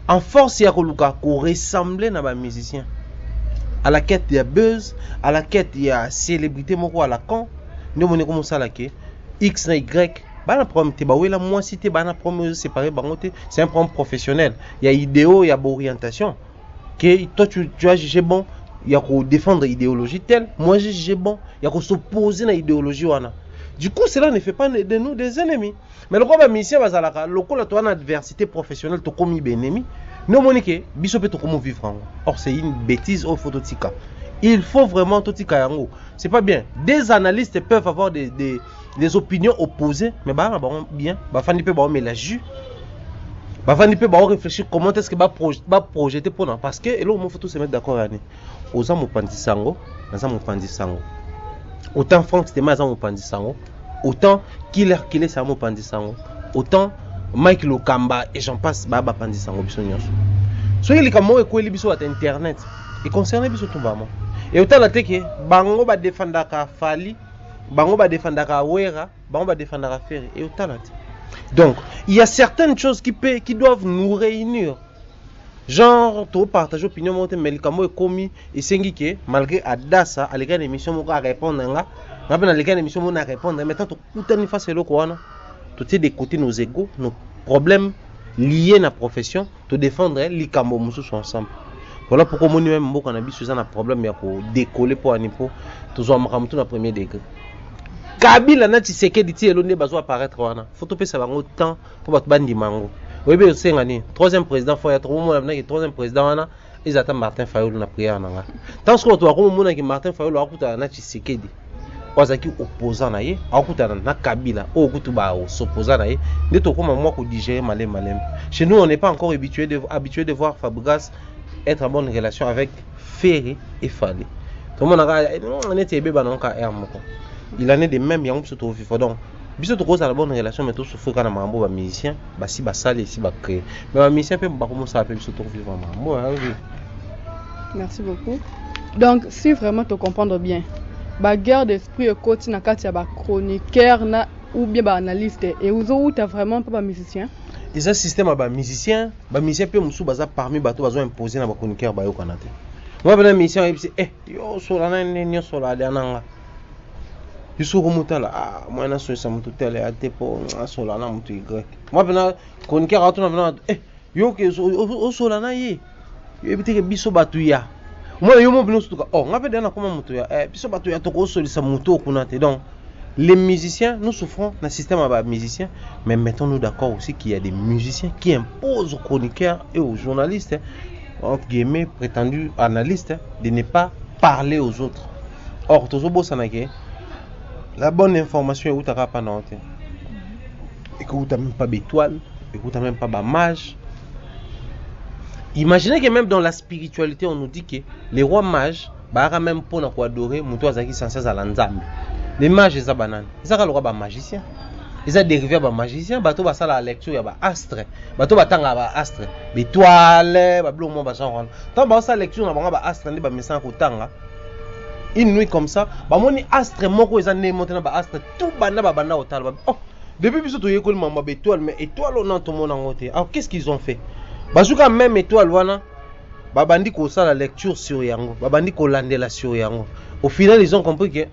en force ya koluka ko ressembler na ba musicien à la quête de buzz, à la quête de célébrité, moko à la con, nous on est comme ça là que X na Y, bah la problème te bah oui la moi cité bah la problème séparé bah c'est un problème professionnel. Il y a idéo, il y a orientation. Que toi tu as jugé bon, il y a qu'on défendre idéologie telle, moi j'ai jugé bon, il y a qu'on s'opposer à idéologie wana. Du coup cela ne fait pas de nous des ennemis. Mais le problème ici bah ça le coup là toi en adversité professionnelle tu commis des ennemis. Non, Monique, bisope to comment vivre. Or, c'est une bêtise au phototika. Il faut vraiment tout yango. C'est pas bien. Des analystes peuvent avoir des opinions opposées, mais bah bien. Bah fani pe bah mais la jus. Bah fani pe bah réfléchir comment est-ce que bah projeter pour nous. Parce que et là on faut tous se mettre d'accord à Oza mo pandisango, naza mo pandisango. Autant Franck c'était ma za mo pandisango. Autant Killer ça mo pandisango. Autant Mike Lokamba et j'en passe ba pandisa ngo biso nyonso. So il kamo e ko biso at internet et concerne biso tout bama. Et autant la teke bango ba défendaka Fali, bango ba défendaka Wera, bango ba défendaka Ferry et autant la. Donc, il y a certaines choses qui doivent nous réunir. Genre, tu partages l'opinion, mais le camo est commis et c'est que malgré Adassa, à l'égal d'émission, à répondre, à l'égal d'émission, à répondre, maintenant, tu as face à l'eau, tu as d'écouter nos égos, nos problèmes liés à la profession, tu défendre les camos ensemble. Voilà pourquoi moi, même, moi, quand on a vu un problème, pour décoller pour un niveau, tu as un premier degré. Kabila na Tshisekedi ti elonde bazo apparaître wana. Faut topé ça bango temps pour battre bandi mango. Webe osengani, troisième président faut être au moment na troisième président wana, ils attendent Martin Fayulu na prière nanga. Tant que to ko mona ki Martin Fayulu akuta na Tshisekedi. Wazaki opposant na ye, akuta na Kabila, okutu ba s'opposant na ye, ne to koma moi ko digérer malem. Chez nous on n'est pas encore habitué de voir Fabregas être en bonne relation avec Ferry et Fali. Tout le monde on était bébé dans ka moko. Il en est de même, il y a un peu de vivre. Donc, si tu as une bonne relation, mais tu souffres quand tu es un musicien, si tu es ici, tu créer. Mais un musicien peut commencer à faire ce que tu vivre. Merci beaucoup. Donc, si vraiment tu comprends bien, la guerre d'esprit est continue quand tu es chroniqueur ou bien analyste, et où tu n'es vraiment pas un musicien. Et ce système est musicien peut me parmi les gens imposés dans les chroniqueurs au Canada. Moi, je suis un musicien, je dis, yo, sola, Yusuku mutala moi na so sa mutu tele ate po sola na mutu y moi bena konike rato na bena yo ke o sola na ye yo biteke biso batu ya moi yo mo bino suka ngape dana koma mutu ya biso batu ya to ko solisa mutu okunate. Donc les musiciens nous souffrons d'un système à musiciens, mais mettons-nous d'accord aussi qu'il y a des musiciens qui imposent aux chroniqueurs et aux journalistes entre guillemets prétendus analystes de ne pas parler aux autres. Or tozobo sanake la bonne information est où tu n'as pas noté. Et que tu n'as même pas d'étoile, et que tu n'as même pas de mage. Imaginez que même dans la spiritualité, on nous dit que les rois mages, même pour nous adorer, nous sommes censés à l'ensemble. Les mages, ils sont bananes. Ils sont le roi magicien. Ils sont dérivés de magicien. Ils sont la lecture, il y a astre. Ils sont astre. L'étoile, ils sont tant que la lecture, ils sont astre, ils sont une nuit comme ça, bamoni astre moko ezane monter na ba astre tout banda otal. Depuis biso to yekoli mama étoile mais étoile on to mona ngote. Alors qu'est-ce qu'ils ont fait? Bazuka même étoile wana babandi ko ça la lecture sur yango, babandi ko landela sur yango. Au final ils ont compris que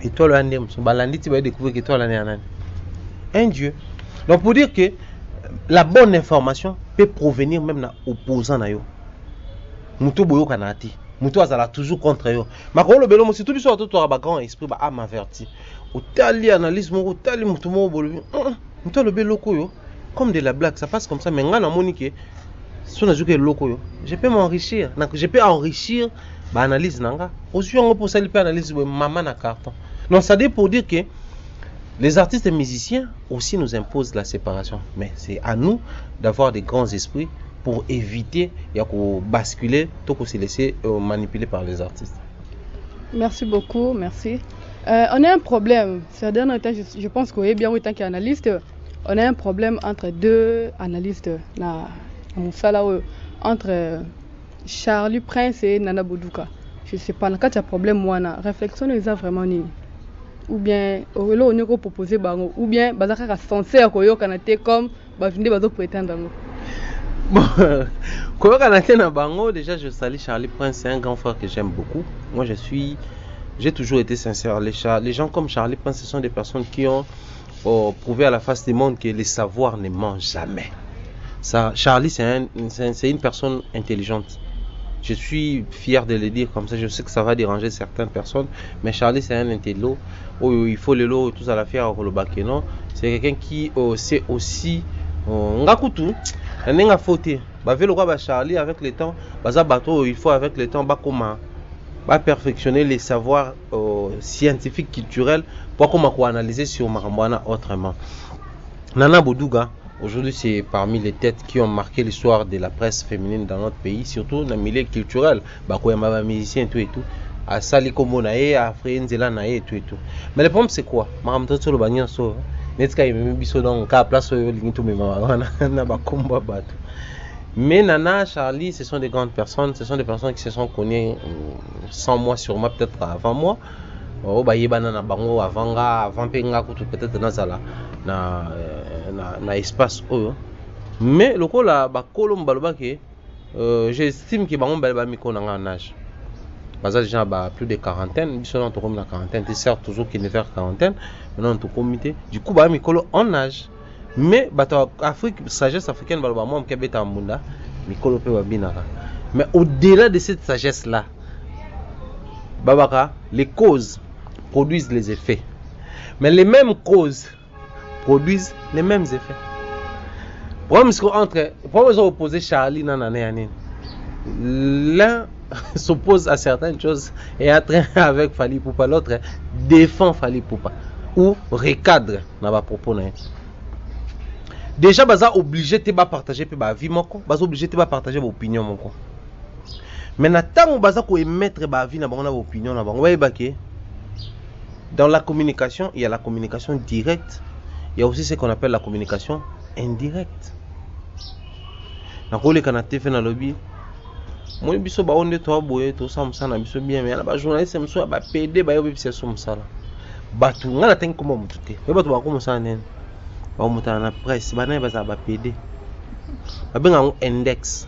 étoile ande mso balandi ti ba découvrir que étoile ane anani. Un dieu. Donc pour dire que la bonne information peut provenir même na opposant na yo. Muto boyo kanati. Muto azala toujours contre yo. Makolo belo mo surtout biso to ba grand esprit ba âme averti. Otali analyse mo otali muto mo bolo. Muto le belo ko yo comme de la blague, ça passe comme ça mais ngana monique so na juke loko yo. Je peux m'enrichir, je peux enrichir ba analyse nanga. Aussi on pour ça il peut analyse maman na carton. Donc ça dit pour dire que les artistes et musiciens aussi nous imposent la séparation, mais c'est à nous d'avoir des grands esprits pour éviter de basculer, de se laisser manipuler par les artistes. Merci beaucoup, merci. On a un problème, ces derniers temps, je pense qu'on est bien en tant qu'analyste, on a un problème entre deux analystes, entre Charlie Prince et Nana Bouddouka. Je ne sais pas, quand il y a un problème, moi, la réflexion est vraiment nulle. Ou bien, on a proposé, ou bien, on a censé comme on prétendre. Bon, quand on a bango, déjà je salue Charlie Prince, c'est un grand frère que j'aime beaucoup. Moi j'ai toujours été sincère. Les gens comme Charlie Prince, ce sont des personnes qui ont prouvé à la face du monde que les savoirs ne mentent jamais. Ça, Charlie, c'est une personne intelligente. Je suis fier de le dire comme ça. Je sais que ça va déranger certaines personnes, mais Charlie, c'est un intello. Oh, il faut le lot, tout ça la faire au Bakeno. C'est quelqu'un qui sait aussi. Ngakutu, n'enga fauté. Bah le roi Charlie avec le temps, baza bateau, il faut avec le temps comment perfectionner les savoirs scientifiques culturels pour comment analyser sur Marambouana autrement. Nana Bouddouka, aujourd'hui c'est parmi les têtes qui ont marqué l'histoire de la presse féminine dans notre pays, surtout dans le milieu culturel. Bah quoi, ma musicien et tout. À Sali Komo nae, à Frenzela nae et tout. Mais le problème c'est quoi? Maramto sur le bagnon so. netika yememi biso donc ka place oyo lingi to mema wana na ba kombo bato. Mais Nana, Charlie, ce sont des grandes personnes, ce sont des personnes qui se sont connues 100 mois sûrement, peut-être avant moi. Oh bah yebana na bango avant penga kutu peut-être nazala na espace oyo. Mais le coup là ba kolom baloba ke j'estime que bango baloba miko na en âge. Baza déjà plus de quarantaine, biso na to comme la quarantaine, c'est certes toujours qu'il est vers quarantaine, maintenant to comité. Du coup ba mikolo en âge. Mais bato Afrique, sagesse africaine baloba moi mkebeta mbunda mikolo pe babinaka. Mais au-delà de cette sagesse là, babaka, les causes produisent les effets. Mais les mêmes causes produisent les mêmes effets. Pourquoi ils ont opposé Charlie nanane? L'un s'oppose à certaines choses et a train avec Fally Ipupa, l'autre défend Fally Ipupa ou recadre dans ma propos. Déjà, baza obligé de partager ma vie, baza obligé de partager mon opinion. Mais tant baza ko émettre ma vie na bango na opinion na bango, dans la communication, il y a la communication directe, il y a aussi ce qu'on appelle la communication indirecte. Na kole kana te fait na lobby. Moi biso ba onde to boye to samsa na biso bien mais ba journaliste mso ba PD ba yo biso somsala. Batu ngana tangi ko mutu te. Ba batu ba ko musana nene. Ba muta na presse ba na ba za ba PD. Ba benga un index.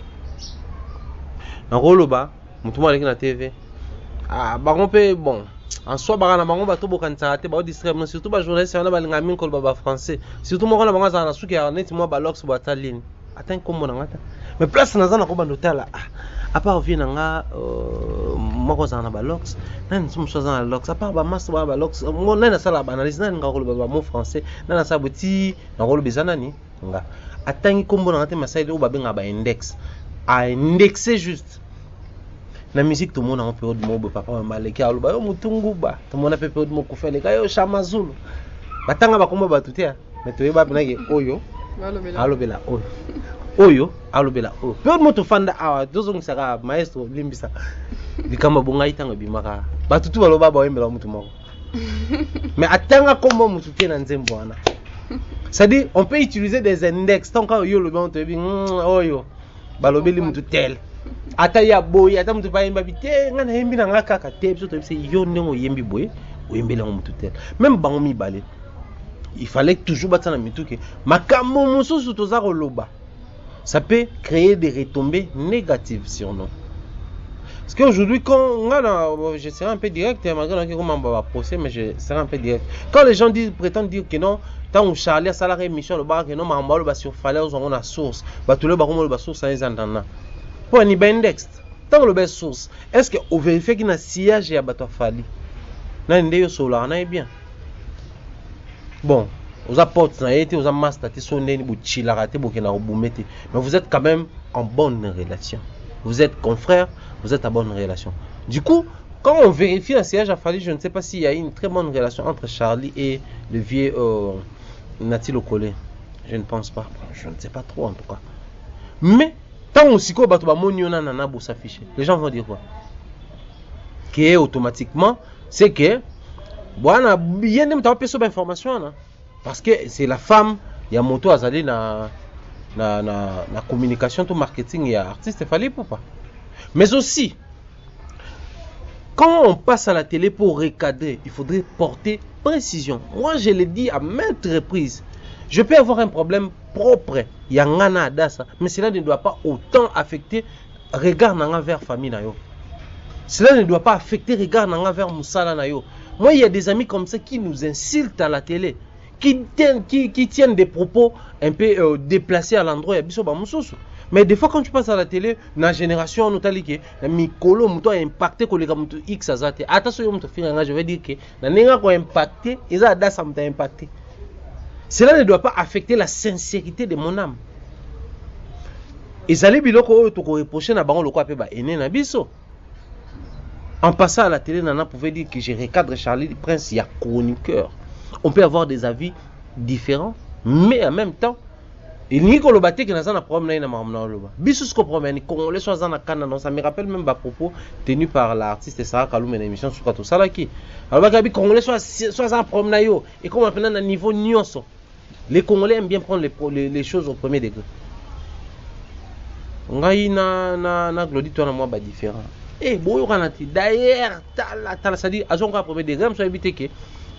Na rolo ba mutu mo aleki na TV. Ah ba rompe bon. En soi ba na bango ba to bokanisa te ba distraire surtout ba journaliste na ba linga min ko ba français. Surtout mo na bango za na suki ya net mo ba lox bo taline. Attends comment on ngata. Mais place na za na ko ba ndotala. À part vie nanga moko za na ba lox. Nan sum so za na lox. À part ba master ba lox. Mo na sala ba analyse nan nga ko ba mo français. Na sa boti na ko bezana ni nga. Attends comment on ngata masai do ba benga ba index. A indexer juste. Na musique tout le monde en période mo papa maleki alo ba yo mutungu ba. Tout le monde a fait période mo ko fele ka yo chamazulu. Batanga ba komba ba tutia. Mais to yeba bina ke oyo. Alobela oyo. Oyo alobela oyo. Peu de moto fanda awa dozo ngisaka maestro limbisa. Bikamba bonga itanga bimaka. Batutu baloba ba wembela mutu moko. Mais atanga kombo mutu te na nzembo wana. C'est-à-dire on peut utiliser des index tant que yo loba on te bi oyo. Balobeli mutu tel. Ata ya boy ata mutu pa yemba bite ngana yembi na ngaka ka te biso to bise yo ndenge yembi boy oyembela mutu tel. Même bango mi balé. Il fallait toujours battre dans mituke. Makambo mususu toza koloba. Ça peut créer des retombées négatives sur nous. Parce qu'aujourd'hui, quand je serai un peu direct, malgré que comment on va procès, mais je serai un peu direct. Quand les gens prétendent dire que non, tant on Charlie a salarié mission le bar que non, mais on va sur falaise on a source. Bah tout le bar on a source sans les entendre. Pour un index, tant le best source. Est-ce que on vérifie qu'il y a un sillage et à bateau Fally? Non, il y a solar, on est bien. Bon, vous apportez, vous avez master, mais vous êtes quand même en bonne relation. Vous êtes confrères, vous êtes en bonne relation. Du coup, quand on vérifie un siège à Fally, je ne sais pas s'il y a une très bonne relation entre Charlie et le vieux Nati Lokole. Je ne pense pas. Je ne sais pas trop en tout cas. Mais, tant aussi qu'on s'affiche, les gens vont dire quoi? Que automatiquement, c'est que voilà, bien de m'taper sur l'information parce que c'est la femme, il y a moto azali na communication, tout marketing, il y a artiste Fally Ipupa. Mais aussi, quand on passe à la télé pour recadrer, il faudrait porter précision. Moi, je l'ai dit à maintes reprises. Je peux avoir un problème propre, il y a ngana adasa, mais cela ne doit pas autant affecter regard nanga vers famille na yo. Cela ne doit pas affecter regard nanga vers musala na yo. Moi, il y a des amis comme ça qui nous insultent à la télé, qui tiennent des propos un peu déplacés à l'endroit. Mais des fois, quand tu passes à la télé, dans la génération, nous avons dit que Mikolo a impacté que les X azate. Attention, je vais dire que les gens ont impacté, ils ont impacté. Cela ne doit pas affecter la sincérité de mon âme. Et ça, les biloko to reprocher na bango le quoi peut ba ene na biso. En passant à la télé, Nana pouvait dire que je recadre Charlie Prince, il y a chroniqueur. On peut avoir des avis différents, mais en même temps, Il n'y a que le bâti qui n'a pas de problème na maman loba. Biso ce problème ni congolais soit dans Canada, non ça me rappelle même bas propos tenus par l'artiste Sarah Kalou une émission sur tout ça là qui. Alors bah congolais soit un problème na yo et comme on à niveau nyonso. Les Congolais aiment bien prendre les choses au premier degré. Ngai na glodi toi na moi ba différent. Eh boyo kanati d'ailleurs tala ça dit azonga premier degré me so éviter que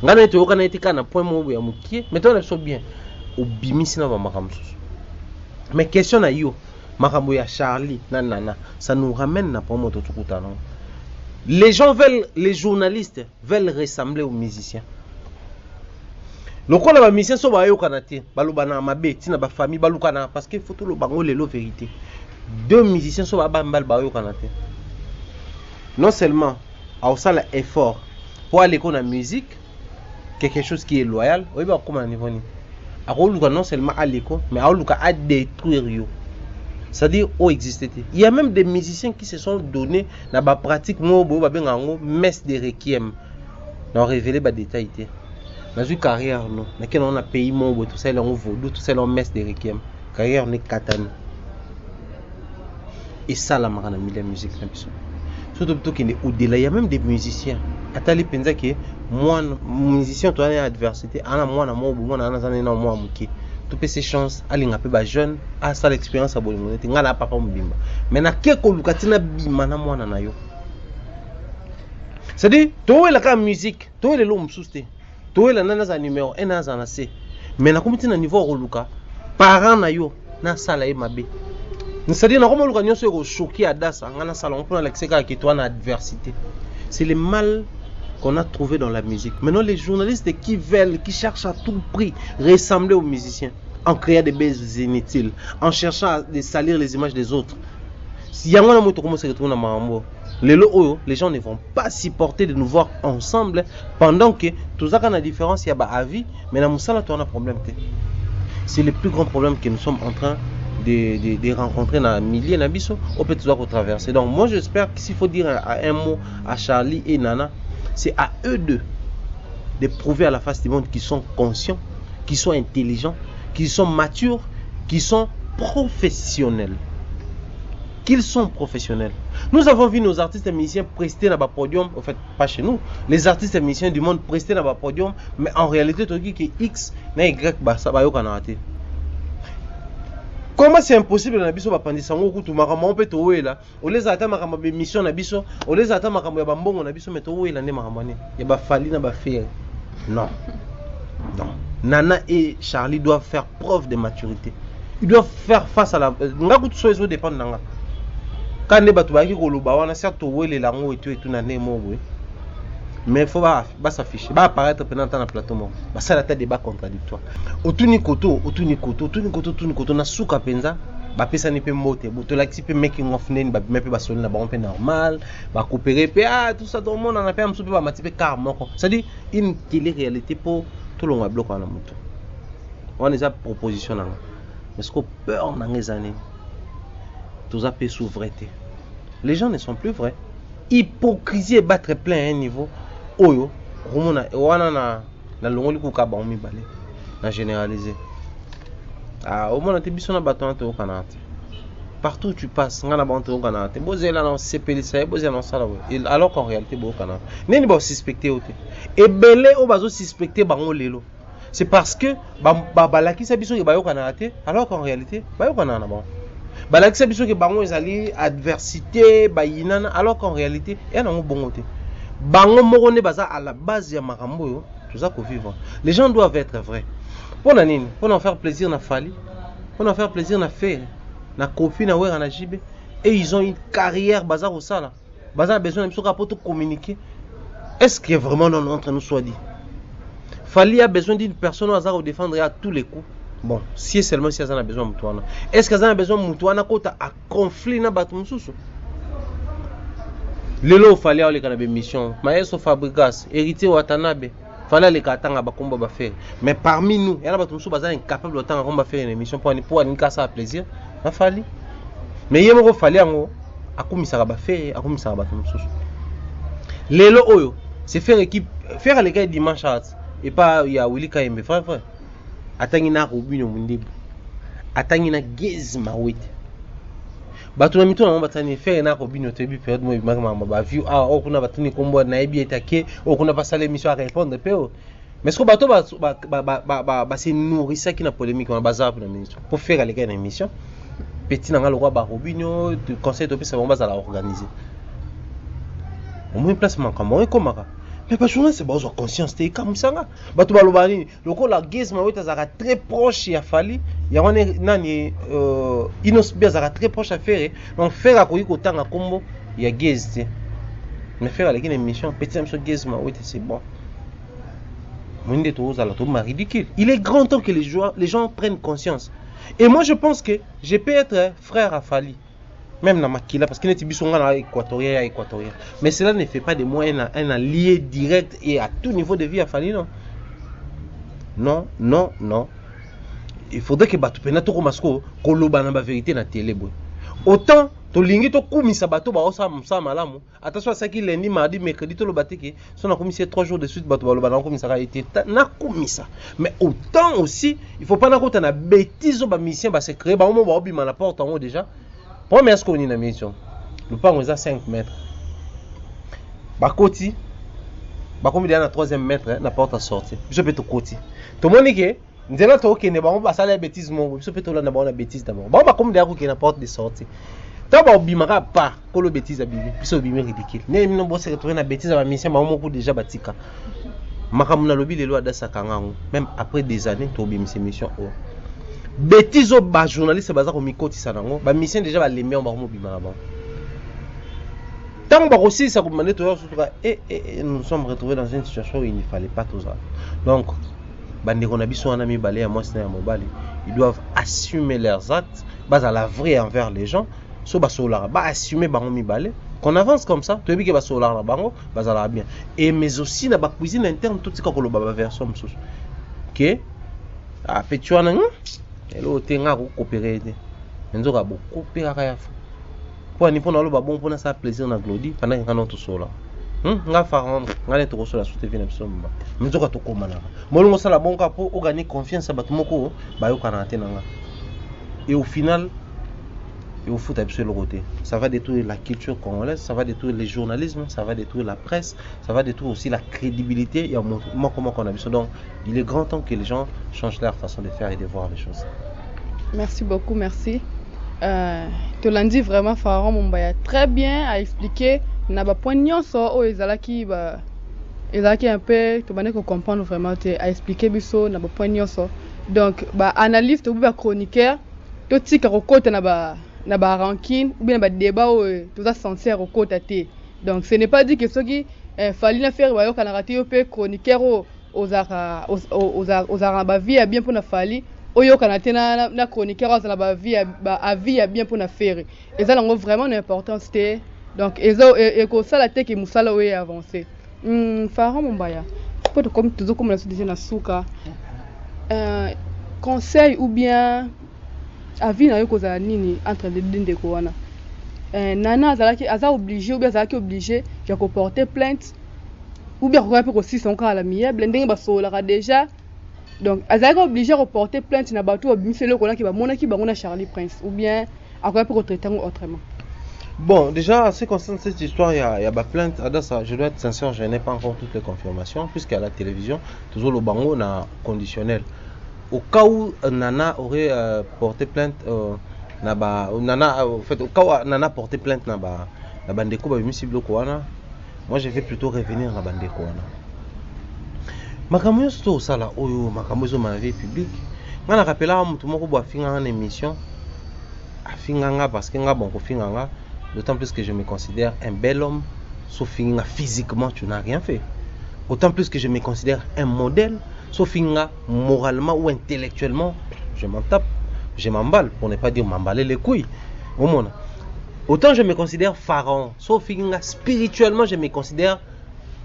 ngana to kana etika na point mo ya mukie mais toi so bien obimisi na ba makamso. Mais question na yo makambo ya Charlie na nana ça nous ramène na pour moto tukuta non. Les journalistes veulent ressembler aux musiciens. Lokola ba musiciens so ba yo kanati baloba na mabe tina ba famille balukana parce que faut tout le bango lelo vérité. Deux musiciens so ba bambal ba yo kanati. Non seulement à ça l'effort pour aller dans la musique quelque chose qui est loyal, oui bah comment niveau ni. Non seulement à l'école mais à détruire yo. C'est-à-dire où existait. Il y a même des musiciens qui se sont donnés dans la pratique mo bo ba bengango messe de requiem. Non révéler ba détails. Dans une carrière non, mais quand on a pays mo tout ça on vaudou tout ça on messe de requiem. Carrière n'est katani. Et ça la marana la musique na biso. Surtout qu'il est au-delà, il y a même des musiciens. Atali penza que moi musicien toi une adversité, ana moi na mo bon na zana na moi muki. Tu peux ces chances aller ngape ba jeune, à ça l'expérience à bolingo, ngala papa mbimba. Mais na keko lukatina bima na moi na yo. C'est-à-dire toi la ka musique, toi le lom souste. Toi la nana za numéro 1 na za na C. Mais na komiti na niveau roluka, parents na yo na sala e mabe. C'est-à-dire na komo luka nyonso ko choqué à dasa, ngana sala on prend l'exeka qui toi na adversité. C'est le mal qu'on a trouvé dans la musique. Maintenant, les journalistes qui veulent, qui cherchent à tout prix ressembler aux musiciens, en créant des baises inutiles, en cherchant à salir les images des autres. Si y a un moment où se retrouve dans Marambo, les gens ne vont pas supporter de nous voir ensemble pendant que tout ça, quand la différence, il y a un avis, mais dans Moussala, tu as un problème. C'est le plus grand problème que nous sommes en train de rencontrer dans milliers d'habitants, on peut toujours traverser. Donc moi j'espère que s'il faut dire un mot à Charlie et Nana, c'est à eux deux de prouver à la face du monde qu'ils sont conscients, qu'ils sont intelligents, qu'ils sont matures, qu'ils sont professionnels. Qu'ils sont professionnels. Nous avons vu nos artistes et musiciens prester dans le podium, en fait pas chez nous, les artistes et musiciens du monde prester dans le podium, mais en réalité tu dis que X na Y ça va rater. Comment c'est impossible na biso bapandisa ngo kutu makambo on peut towe là on les attend makambo be mission na biso on les attend makambo ya bambongo na biso mais towe là ne makambo ne ya ba fali na ba faire non Nana et Charlie doivent faire preuve de maturité, ils doivent faire face à la nga kutu so eso dépend nanga quand ne batu ba ki koloba wana certes towe les lango et tout na ne mo boy mais il faut pas s'afficher, pas apparaître pendant le plateau. Ça la tête débat contradictoire. Otuni koto na suka penza, ba pesa ni pe mote, boto la type making of name, ba mepe ba soli na ba on pe normal, ba coopérer pe tout ça dans le monde on a pe amsupe ba matipe car moko. Ça dit une télé-réalité pour tout le monde bloc na moto. On est à proposition là. Mais ce qu'on peur dans les années. Tout ça peut souveraineté. Les gens ne sont plus vrais. Hypocrisie et battre plein à un niveau. Oyo, wana na longoli kuka ba mi balé na généraliser. Au moins te biso na bato na te okanate. Partout où tu passes, ngana ba te okanate. Bozela na CPL ça, bozela na sala. Alors qu'en réalité bo okanate. Neni ba suspecter ote. Et belé o bazo suspecter bango lelo. C'est parce que balaki sa biso ke ba okanate, alors qu'en réalité ba okanana na ba. Balaki sa biso ke bango ezali adversité ba yinana, alors qu'en réalité y a na bongo te. Bango morone baza à la base ya makambo yo tout ça qu'on vivre. Les gens doivent être vrais. Pour nanine, pour en faire plaisir na Fali, pour en faire plaisir na Fer, na Kofi na Wera na Jibe et ils ont une carrière bazar au sala. Bazar a besoin de pour tout communiquer. Est-ce que vraiment non entre nous soit dit? Fali a besoin d'une personne au hasard au défendre à tous les coups. Bon, si seulement si ça a besoin de Moutouana. Est-ce que ça a besoin de Moutouana quand à conflit na Batumsusu? Lelo fallait aller dans la mission. Maestro Fabregas, héritier Watanabe, fallait aller katanga bakomba ba faire. Mais parmi nous, il y a des gens qui incapable de faire une émission pour une casse à plaisir. Il fallait. Mais il y a des fallait ngo akumisa ba faire, akumisa ba tumsusu. Lelo oyo, c'est faire équipe, faire les gars dimanche et pas il y a Willy Kaimbe, frère. Atangi na Robinho Mundibu. atangi na Gez Mawete bato na mito na batani faire na ko bino tebi période mo bimaka ba view kuna batuni kombo na ebi etake kuna passer l'émission à répondre peo mais ce que bato ba se nourrissa qui na polémique on bazar na ministre pour faire les gars na émission petit na ngalo ba robinho de conseil to pesa bomba za la organiser au moins place makambo komaka mais pas journée c'est besoin conscience te comme ça nga bato balobani loko la Gez Mawete zaka très proche ya Fally ya wana nani Inos Bia zaka très proche à faire donc faire a koyi kotanga kombo ya Gez te mais faire avec une émission petit monsieur Gez Mawete c'est bon monde to za la to ridicule. Il est grand temps que les gens prennent conscience et moi je pense que je peux être frère à Fally même dans Makila parce qu'il est bisonga équatorien mais cela ne fait pas de moi un allié direct et à tout niveau de vie à Fally non il faudrait que bato pena to komasko koloba na ba vérité na télé boy autant to lingi to kumisa bato ba osa msa malamu attention ça qui lundi mardi mercredi to lobate ke so na komisa 3 jours de suite bato ba loba na komisa ka été na kumisa mais autant aussi il faut pas na kota na bêtise ba mission ba se créer ba mo ba obima na porte en haut déjà première ce qu'on est na mission le pas on est à 5 mètres bakoti bakomi na 3e mètre na porte à sortir je peux te koti to monike nzela to okende bango basala bêtise mongo biso pe to lana bango na bêtise d'abord bango bakomi na ko na porte de sortie ta ba obimaka pa kolo bêtise a bibi biso bimi ridicule ne mino bo se retrouver na bêtise ba mission bango moko déjà batika makamu na lobi lelo adasa kangango même après des années to bimise mission o bêtise o ba journaliste baza ko mikoti sanango ba mission déjà ba lemé on ba mo bimaka bango tant ba aussi ça ko mané to nous sommes retrouvés dans une situation où il ne fallait pas tout ça donc bandeko na biso wana mibale ya mwasi na ya mobali ils doivent assumer leurs actes bas à la vraie envers les gens so basolara ba assumer bango mibale qu'on avance comme ça to biki basolara na bango bazala bien et mais aussi na ba cuisine interne tout tika koloba ba version msusu que a petuana elo tenga ko coopérer nzoka bo coopérer ya fa pour ni pona lo ba bon pona ça plaisir na glodi pendant que quand on sola nga faran ngane to kosola soute vina bisomba mzoka to komana molongo sala bonka po o gagner confiance bato moko ba yo kana tenanga et au final il faut foutre absolument le côté ça va détruire la culture congolaise ça va détruire le journalisme ça va détruire la presse ça va détruire aussi la crédibilité et comment on a vu ça donc il est grand temps que les gens changent leur façon de faire et de voir les choses. Merci beaucoup, merci. Tolandi vraiment Faran Mumbaya très bien à expliquer na ba point nyonso o ezalaki un peu to bane ko comprendre vraiment à expliquer biso na ba point nyonso donc ba analyste ou ba chroniqueur to tika ko kota na ba ranking ou bien ba débat o to za sincère ko kota te donc ce n'est pas dit que ce qui fallait na faire ba yo kana raté yo pe chroniqueur ozara ba vie bien pour na fali oyo kana tena na chroniqueur ozala ba vie bien pour na faire et ça lango vraiment une importance te donc et que ça la tête qui musala oui avancer Faran Mumbaya peut comme toujours comme la société na suka conseil ou bien avis na yo kozala nini entre les deux ndeko wana nana azalaki aza obligé ou bien azalaki obligé de porter plainte ou bien ko pe aussi son cas à la miable ndenge basola déjà donc azalaki obligé de porter plainte na bato obimiselo kona ki ba mona ki bango na Charlie Prince ou bien akoya pe traiter autrement. Bon, déjà, en ce qui concerne cette histoire, il y a ma plainte. Je dois être sincère, je n'ai pas encore toutes les confirmations, puisqu'à la télévision, toujours le bango n'a conditionnel. Au cas où Nana aurait porté plainte, au cas où Nana porté plainte na bandeko ba misiblo koana, moi je vais plutôt revenir na bandeko wana. Makambo sto sala oyo makambo zo ma vie publique. Ngana rappela mutu moko bo afinga na émission. Afinganga parce que nga bon ko finganga. D'autant plus que je me considère un bel homme, sauf que physiquement tu n'as rien fait. Autant plus que je me considère un modèle, sauf que moralement ou intellectuellement, je m'en tape, je m'emballe, pour ne pas dire m'emballer les couilles. Autant je me considère pharaon, sauf que spirituellement je me considère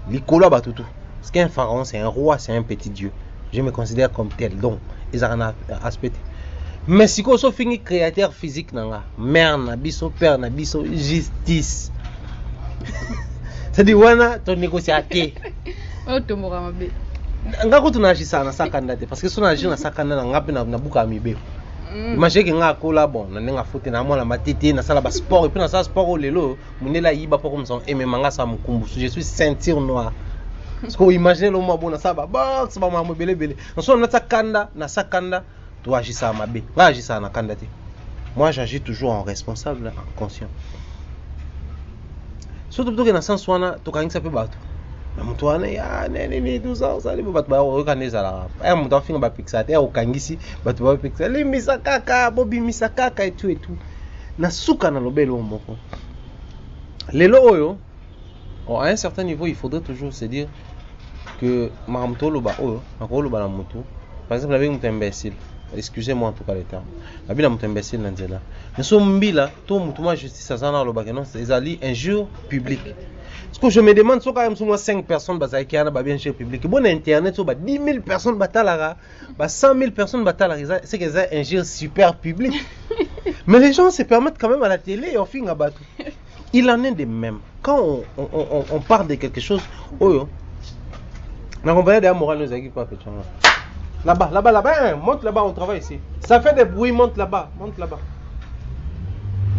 l'icolo batutu. Parce qu'un pharaon c'est un roi, c'est un petit dieu. Je me considère comme tel, donc ils ont un aspect. Mais si on a fini créateur physique nanga, mère na biso, père na biso, justice. C'est-à-dire wana ton négociateur. Oh to moramabe. Nga ko tunajisa na sakanda te parce que so na jina sakanda na ngapi na buka mibe. Imaginez que nga kola bon, na nga fote na mwana matete na sala ba sport et puis na sala sport au lelo, munela yiba pas comme ça et même nga sa mukumbu. Je suis ceinture noire. Parce que imaginez le moi bon na sala ba box ba mama belé belé. On so na sa kanda, tu agis ça mabe. Va agir ça na kanda te. Moi j'agis toujours en responsable, en conscient. Surtout que na sens wana to kangisa pe bato. Na mtu wana ya nene tout ça ça les bato ba organiser la. Eh mtu afinga ba pixate, au kangisi bato ba pixate. Les misakaka, bobi misakaka et tout. Na suka na lobelo moko. Lelo oyo, à un certain niveau, il faudrait toujours se dire que maramto loba oyo, akolo ba la moto. Par exemple, avec un imbécile. Excusez-moi en tout cas les termes. La vie est imbécile dans là. Nous sommes là, tout le monde justice à ça dans le bac. Non, c'est un jour public. Ce que je me demande, c'est quand même sur 5 personnes qui ont bien cher public. Bon internet, sur 10 000 personnes batalara, 100 000 personnes batalara, c'est que c'est un jour super public. Mais les gens se permettent quand même à la télé et au fin à battre. Il en est de même. Quand on parle de quelque chose, oh, on compagnie de la morale nous a dit pas fait. Là-bas, hein, monte là-bas, on travaille ici. Ça fait des bruits, monte là-bas.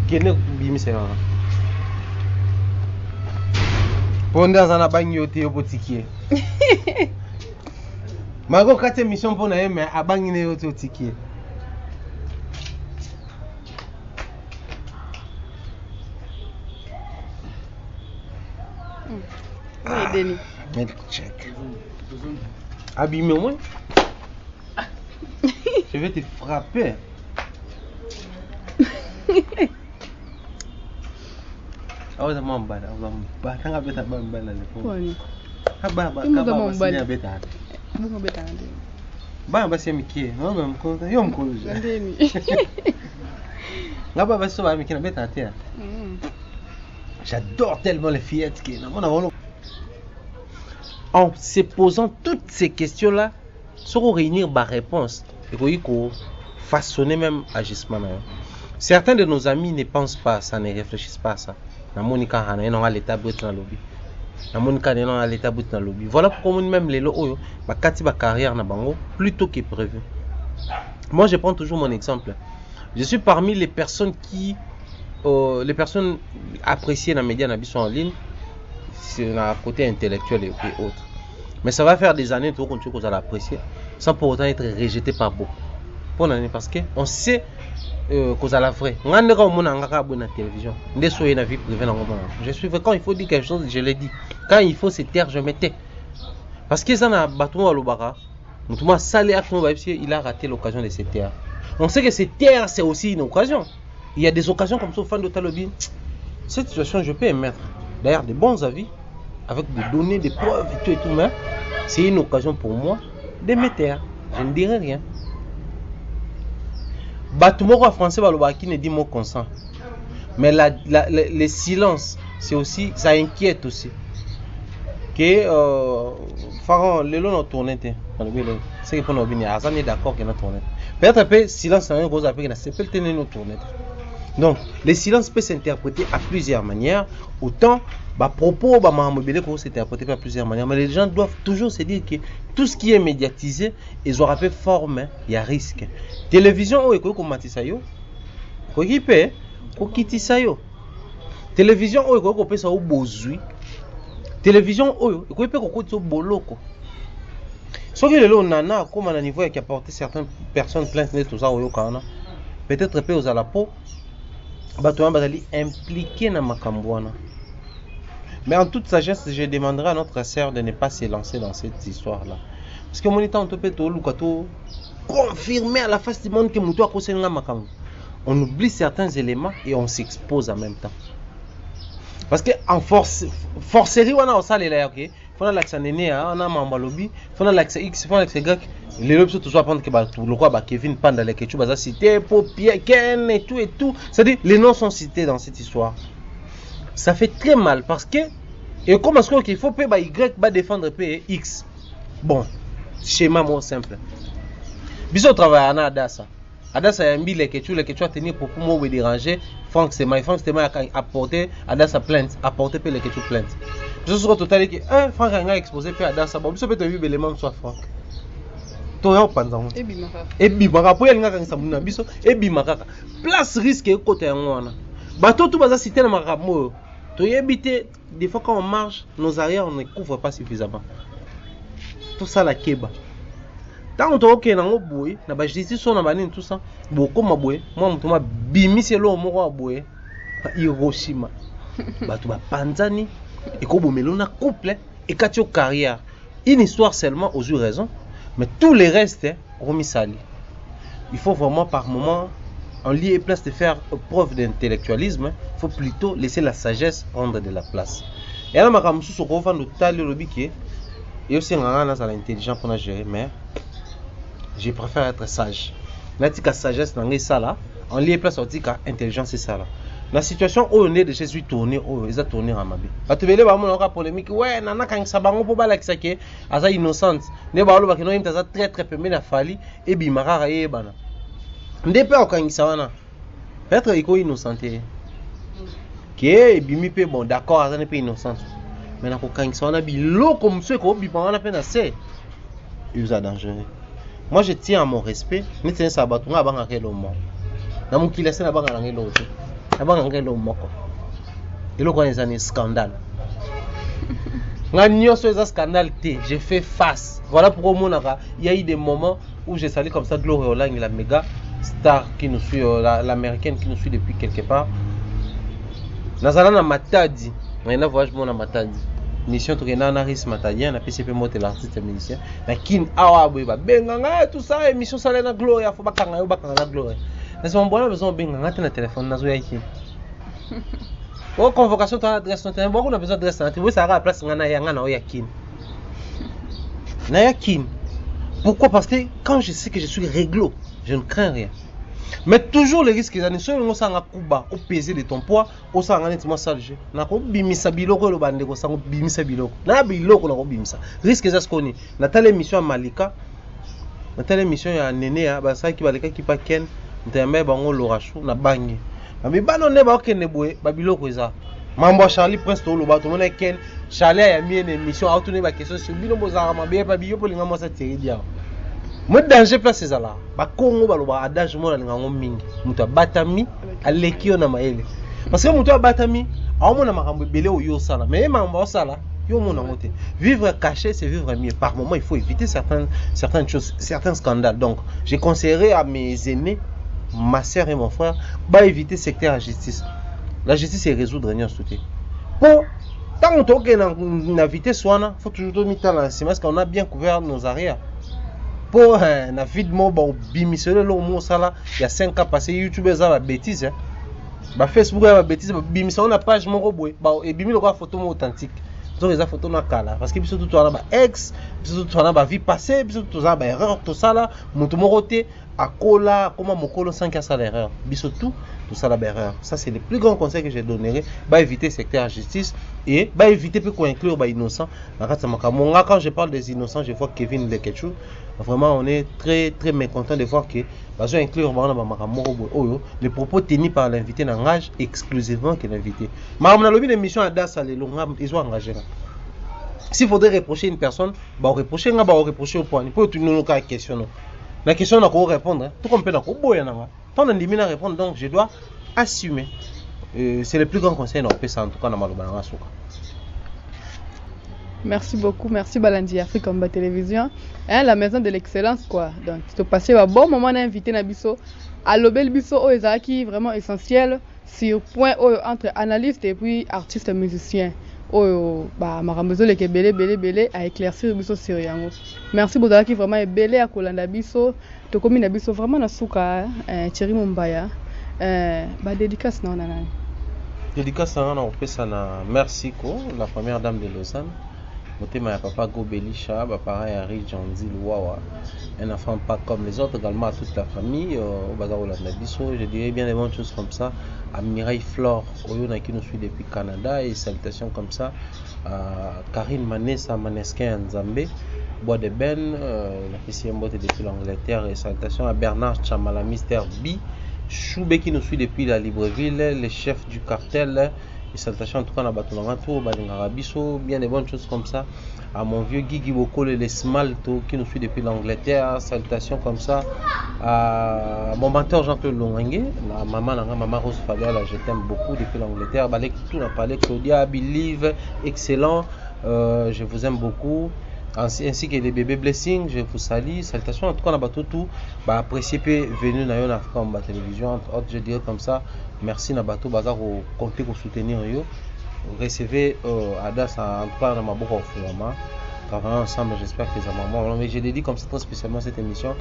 Kene bimise wana. Ponda zana bangi yote yobotikie. Mago kate mission pona yeme abangi ne yote otikie. Deni. Check. Abîmé au moins. Je vais te frapper. Ah ouais, ça m'a emballé. Quand on beta emballé là. Kwani. Haba Mbala. beta. Mungu beta ndeni. Ba basi mikie. Non même compte. Yo mkolo. Ndeni. Ngaba basi so ba mikie na beta terre. J'adore tellement les fillettes qui en se posant toutes ces questions-là, sans réunir ma réponse, il faut façonner même agissement. Certains de nos amis ne pensent pas à ça, ne réfléchissent pas à ça. Voilà pourquoi même les lots, ma carrière na bango plutôt que prévu. Moi, je prends toujours mon exemple. Je suis parmi les personnes qui, les personnes appréciées dans les médias en ligne, c'est un côté intellectuel et autres. Mais ça va faire des années que vous allez apprécier sans pour autant être rejeté par beaucoup. Parce qu'on sait que c'est la vraie. On a la télévision. Je suis vrai. Quand il faut dire quelque chose, je l'ai dit. Quand il faut se taire, je me tais. Parce que ça n'a pas il a raté l'occasion de se taire. On sait que se taire, c'est aussi une occasion. Il y a des occasions comme ça au fan de Talobi. Cette situation, je peux émettre d'ailleurs de bons avis, avec des données, des preuves et tout, mais c'est une occasion pour moi de me taire. Je ne dirai rien. Batumoko français qui ne dit mot consent. Mais le silence, c'est aussi, ça inquiète aussi. Que Pharaon, le long tourné, c'est que pour nous venir, on est d'accord que nous tourné. Peut-être que silence, c'est un gros appel, c'est peut-être nous tourner. Donc, le silence peut s'interpréter à plusieurs manières. Autant, propos, s'interpréter à plusieurs manières. Mais les gens doivent toujours se dire que tout ce qui est médiatisé, ils auront fait forme, il y a risque. Télévision, télévision, télévision, ce que le nana, comme à niveau qui a porté certaines personnes plaintes de tout ça, peut-être peu aux à la peau. Impliqué dans ma cambouana. Mais en toute sagesse, je demanderai à notre sœur de ne pas se lancer dans cette histoire-là. Parce que mon état, on peut confirmer à la face du monde que mon toit concerne ma cambou. On oublie certains éléments et on s'expose en même temps. Parce que en forcerie, on a un salle là, ok. Faut l'accès néné, on a un lobby, faut l'accès X, faut l'accès grec. Les lobbies sont toujours à prendre que le roi Kevin Panda les quelque chose cité pour Pierre Ken et tout. C'est-à-dire les noms sont cités dans cette histoire. Ça fait très mal parce que et comment est-ce qu'il faut payer Y va défendre P X. Bon, schéma moins simple. Bisous travail à Adassa. Adassa a mis les questions à tenir pour moi vous déranger. Franck c'est moi a apporté Adassa plainte, apporté les questions plainte. Je suis total que Franck a exposé P Adassa. Bon, ça peut être vu l'élément soit Franck. toya opanza ngo ebimaka po yalinga kangisa muna biso ebimaka place risque ekota yango wana bato tu baza cité na makambo oyo toyebi te des fois quand on marche nos arrières on ne couvre pas suffisamment tout ça la keba tant to okena nango boye na ba justice on na banini tout ça bokoma boye moi mutu ma bimisi elo moko boye ba Hiroshima bato ba panzani ekobomelo na couple et katio carrière une histoire seulement aux yeux raison mais tous les restes remisali il faut vraiment par moment en lieu et place de faire preuve d'intellectualisme il faut plutôt laisser la sagesse prendre de la place et alors ma kamsu so ko fando tali lobiki et aussi ngana na intelligent pour gérer mais je préfère être sage natika sagesse na ngai sala en lieu et place otika intelligence c'est ça là la situation où on est de Jésus tourné où ils a tourné à Mabé atubele ba mona ka polémique ouais nana kangisa bango po bala kisake aza innocente ne ba lo ba kino imta za très très peu na fali et bi makara ye bana ndepe okangisa wana peut-être iko innocenté ke bimi pe bon d'accord aza ne pe innocente mais na ko kangisa wana biloko monsieur ko bi wana pe na c'est il est dangereux moi je tiens à mon respect ni tene sa batunga banga kelo mo na mukila sena banga ngelo te abanga ngelo moko eloko eza ni scandale nga nyonso eza scandale te je fais face voilà pourquoi monaka il y a eu des moments où j'ai sali comme ça Gloria Olang la méga star qui nous suit l'américaine qui nous suit depuis quelque part nazala na Matadi na voyage mon na Matadi mission to kena na Ris Matadi na PCP mote l'artiste musicien na kin awa boyba benga nga tout ça émission sala na Gloria fo bakanga yo bakanga na Gloria mais on boit besoin benga ngata na téléphone nazo yaki o convocation ta adresse no téléphone beaucoup na besoin d'adresse na tu ça à la place ngana ya ngana o yakin na yakin pourquoi parce que quand je sais que je suis réglo je ne crains rien mais toujours les risques ils sont on sanga kuba au peser de ton poids au sanga nettement salge na ko bimisa biloko lo bande ko sanga bimisa biloko na biloko na ko bimisa risque za skoni na telle émission à Malika na telle émission ya nene ya basa ki baleka ki pa ken ntembe bango lorashu na bangi mais bano ne ba okene boye ba biloko eza mambo Charlie Prince to lo ba to mona ken Charlie ya mi une émission a tourner ba question sur bino bozara mabe pa biyo polinga mo sa terridia moi danger place ezala ba Congo ba lo ba adage mo na linga mingi mutu abatami alekio na maele parce que mutu abatami aomona makambo belé oyo sala mais mambo sala yo mona ngote vivre caché c'est vivre mieux par moment il faut éviter certaines choses certains scandales donc j'ai conseillé à mes aînés ma sœur et mon frère bah éviter secteur à justice la justice c'est résoudre rien tout pour tant que na vitesse soana faut toujours mettre là c'est parce qu'on a bien couvert nos arrières pour na videment bon bimisele lo mo sala il y a 5 ans passé YouTube ça la bêtise ba Facebook la bêtise bimisele na page moko boy ba et bimi le photo mo authentique donc les photos na kala parce que biso tout on a ba ex biso tout on a ba vie passée biso tout ça ba erreur tout ça là mutu moko te akola comment mokolo sans qu'il y a l'erreur biso tout ça la erreur ça c'est le plus grand conseil que j'ai donné ba éviter secteur justice et ba éviter peut qu'on inclure ba innocent quand je parle des innocents je vois Kevin Lekechu vraiment on est très très mécontent de voir que bazo inclure ba les propos tenus par l'invité n'engagent exclusivement que l'invité mais on a lobby l'émission à Dassa les longs ils ont engagé là s'il faudrait reprocher une personne ba reprocher au point pour tout nous cas question la question n'a qu'à répondre tout comme peut na ko boya na tant on dit à répondre donc je dois assumer c'est le plus grand conseil on peut ça en tout cas na maloba na suka. Merci beaucoup, merci Balandi Afrique comme télévision, hein, la maison de l'excellence quoi. Donc tu passé un bon moment d'inviter na biso à l'obel biso o ezaki vraiment essentiel sur point entre analyste et puis artiste musicien. Oh bah makambozo leke belé à éclaircir biso sur yango. Merci bozaki vraiment belé à kolanda biso, to komi na biso vraiment na suka Thierry Mumbaya. Ba dédicace na nana. Dédicace na on peut ça na merci ko la première dame de Lausanne. Motema ya papa Gobelisha, pareil Harry Janzi Wawa, un enfant pas comme les autres, également à toute la famille, au Bazar Olanda Bisso, je dirais bien des bonnes choses comme ça, à Mireille Flore, Oyona qui nous suit depuis Canada, et salutations comme ça, à Karine Manessa Maneskin Nzambe, Bois de Ben, la fille Mbote depuis l'Angleterre, et salutations à Bernard Chamala, Mister B, Choubé qui nous suit depuis la Libreville, le chef du cartel, et salutations en tout cas na bato na ngato balingaka biso, bien des bonnes choses comme ça. À mon vieux Guigui Bokole les Smalto qui nous suit depuis l'Angleterre, salutations comme ça à mon mentor Jean-Claude Longangue, la maman Rose Fabiola, je t'aime beaucoup depuis l'Angleterre. Balek tout n'a parlé, Claudia, Believe, excellent, je vous aime beaucoup. Ainsi que les bébés Blessing, je vous salue. Salutations en tout cas, on a battu tout. Apprécié peu venu dans la télévision, entre autres, je dirais comme ça. Merci na bateau bazar au compter pour soutenir yo. Recevez Adas en tout cas dans ma bouche au finalement. Travaillons ensemble, j'espère que les amants. Mais je l'ai dit comme ça très spécialement cette émission.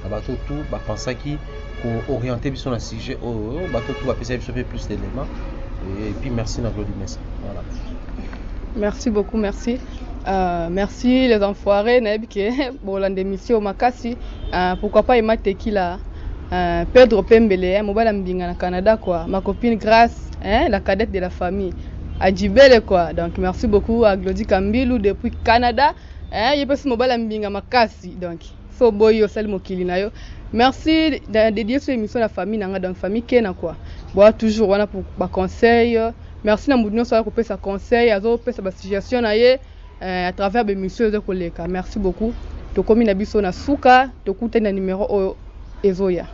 Na bateau tout, penser qui pour orienter sur le sujet au bateau tout, appeler ça plus d'éléments. Et puis merci na Claude Messa. Voilà. Merci beaucoup, merci. Merci les enfoirés, bon l'émission Makasi. Pourquoi pas Emma Tequila, Pedro Pembele, Mobile Mbinga na Canada quoi. Ma copine Grace, la cadette de la famille. Adjibele quoi. Donc merci beaucoup à Glody Kambilou depuis Canada. Il peut se Mobile Mbinga Makasi. Donc so boy yo sel mokili na yo. Merci de dédier cette émission la famille nanga donc famille Kena quoi. Bon toujours on a pour ba conseil. Merci na mudino so ko pesa conseil, azo pesa ba suggestion na ye. À travers mes messieurs de collègues. Merci beaucoup. Tokomi na biso na suka, tokuta na numéro Ezoya.